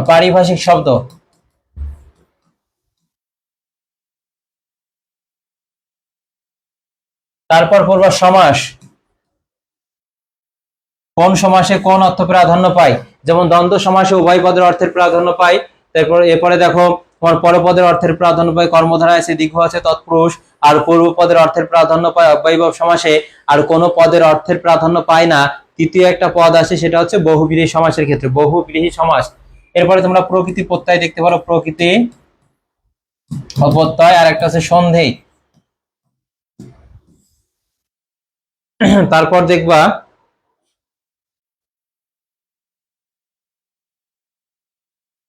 পারিভাষিক শব্দ। তারপর পড়বা সমাস, কোন সমাসে কোন অর্থ প্রাধান্য পায়। যেমন দ্বন্দ্ব সমাসে উভয় পদের অর্থের প্রাধান্য পায়। তারপর এরপরে দেখো তোমার পরপদের অর্থের প্রাধান্য পায় কর্মধারা আছে, দীর্ঘ আছে, তৎপুরুষ। আর পূর্ব পদের অর্থের প্রাধান্য পায় অব্যয়ভাব সমাসে। আর কোন পদের অর্থের প্রাধান্য পায় না, তৃতীয় একটা পদ আছে, সেটা হচ্ছে বহুব্রীহি সমাসের ক্ষেত্রে, বহুব্রীহি সমাস। এরপরে তোমরা প্রকৃতি প্রত্যয় দেখতে পারো, প্রকৃতি প্রত্যয়। আর একটা আছে সন্ধি। তারপর দেখবা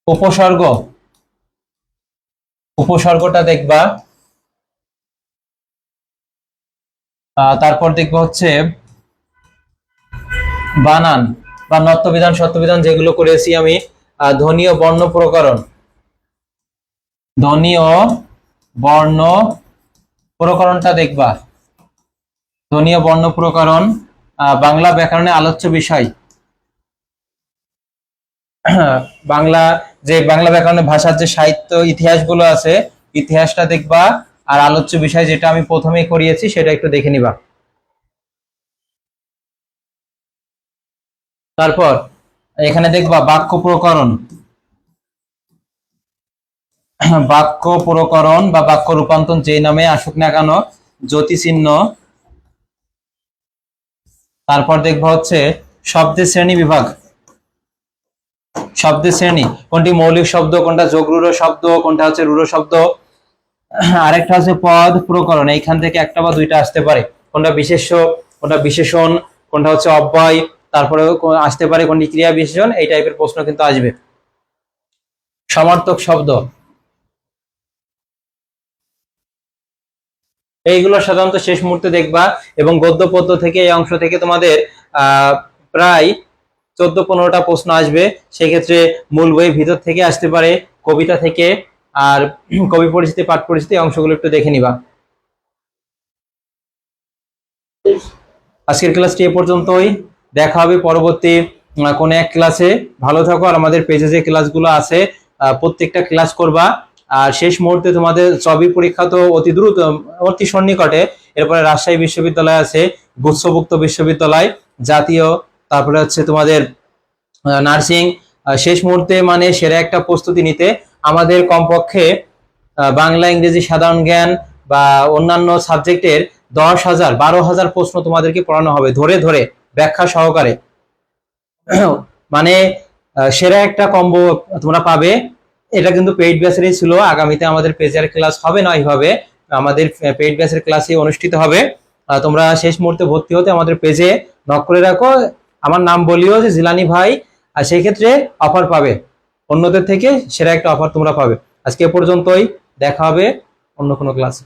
উপসর্গ, উপসর্গটা দেখবা। তারপর দেখবা হচ্ছে বানান বা নত্যবিধান সত্যবিধান, যেগুলো করেছি আমি। ধ্বনি ও বর্ণ প্রকরণ, ধ্বনি ও বর্ণ প্রকরণটা দেখবা। ধ্বনি ও বর্ণ প্রকরণ, বাংলা ব্যাকরণে আলোচ্য বিষয়। বাংলা, যে বাংলা ব্যাকরণের ভাষার যে সাহিত্য ইতিহাসগুলো আছে, ইতিহাসটা দেখবা। আর আলোচ্য বিষয় যেটা আমি প্রথমেই করিয়েছি সেটা একটু দেখে নিবা। তারপর এখানে দেখবা বাক্য প্রকরণ, বাক্য প্রকরণ বা বাক্য রূপান্তর যেই নামে আসুক না কেন, জ্যোতি চিহ্ন। তারপর দেখবা হচ্ছে শব্দের শ্রেণী বিভাগ, শব্দের শ্রেণী, কোনটি মৌলিক শব্দ, কোনটা যোগরূঢ় শব্দ, কোনটা হচ্ছে রূঢ় শব্দ। আরেকটা হচ্ছে পদ প্রকরণ, এইখান থেকে একটা বা দুইটা আসতে পারে, কোনটা বিশেষ্য, কোনটা বিশেষণ, কোনটা হচ্ছে অব্যয়। তারপরে আসতে পারে কোনটি ক্রিয়া বিশেষণ, এই টাইপের প্রশ্ন কিন্তু আসবে। সমার্থক শব্দ, এইগুলো সাধারণত শেষ মুহূর্তে দেখবা। এবং গদ্য পদ্য থেকে, এই অংশ থেকে তোমাদের প্রায় 14-15টা প্রশ্ন আসবে। সেক্ষেত্রে মূল বই ভিতর থেকে আসতে পারে, কবিতা থেকে। আর কবি পরিচিতি পাঠ পরিচিতি অংশগুলো একটু দেখে নিবা। আজকের ক্লাসটি এ পর্যন্তই, দেখা হবে পরবর্তী কোনো এক ক্লাসে। ভালো থাকো, আর আমাদের পেজে যে ক্লাসগুলো আছে প্রত্যেকটা ক্লাস করবা। আর শেষ মুহূর্তে তোমাদের সবই পরীক্ষা তো অতি দ্রুত, অতি সন্নিকটে। এরপরে রাজশাহী বিশ্ববিদ্যালয় আছে, গুচ্ছভুক্ত বিশ্ববিদ্যালয়, জাতীয়, তারপরে হচ্ছে তোমাদের নার্সিং। শেষ মুহূর্তে মানে সেরা একটা প্রস্তুতি নিতে আমাদের কমপক্ষে বাংলা, ইংরেজি, সাধারণ জ্ঞান বা অন্যান্য সাবজেক্টের 10,000 12,000 প্রশ্ন তোমাদেরকে পড়ানো হবে, ধরে ধরে ব্যাখ্যা সহকারে। মানে সেরা একটা কম্বো তোমরা পাবে। এটা কিন্তু পেইড ব্যাচেরই ছিল, আগামীতে আমাদের পেজের ক্লাস হবে না, এইভাবে আমাদের পেইড ব্যাচের ক্লাসই অনুষ্ঠিত হবে। তোমরা শেষ মুহূর্তে ভর্তি হতে আমাদের পেজে নক করে রাখো, আমার নাম বলিও যে জিলানি ভাই, আর সেই ক্ষেত্রে অফার পাবে, অন্যদের থেকে সেরা একটা অফার তোমরা পাবে। আজকে এ পর্যন্তই, দেখা হবে অন্য কোনো ক্লাসে।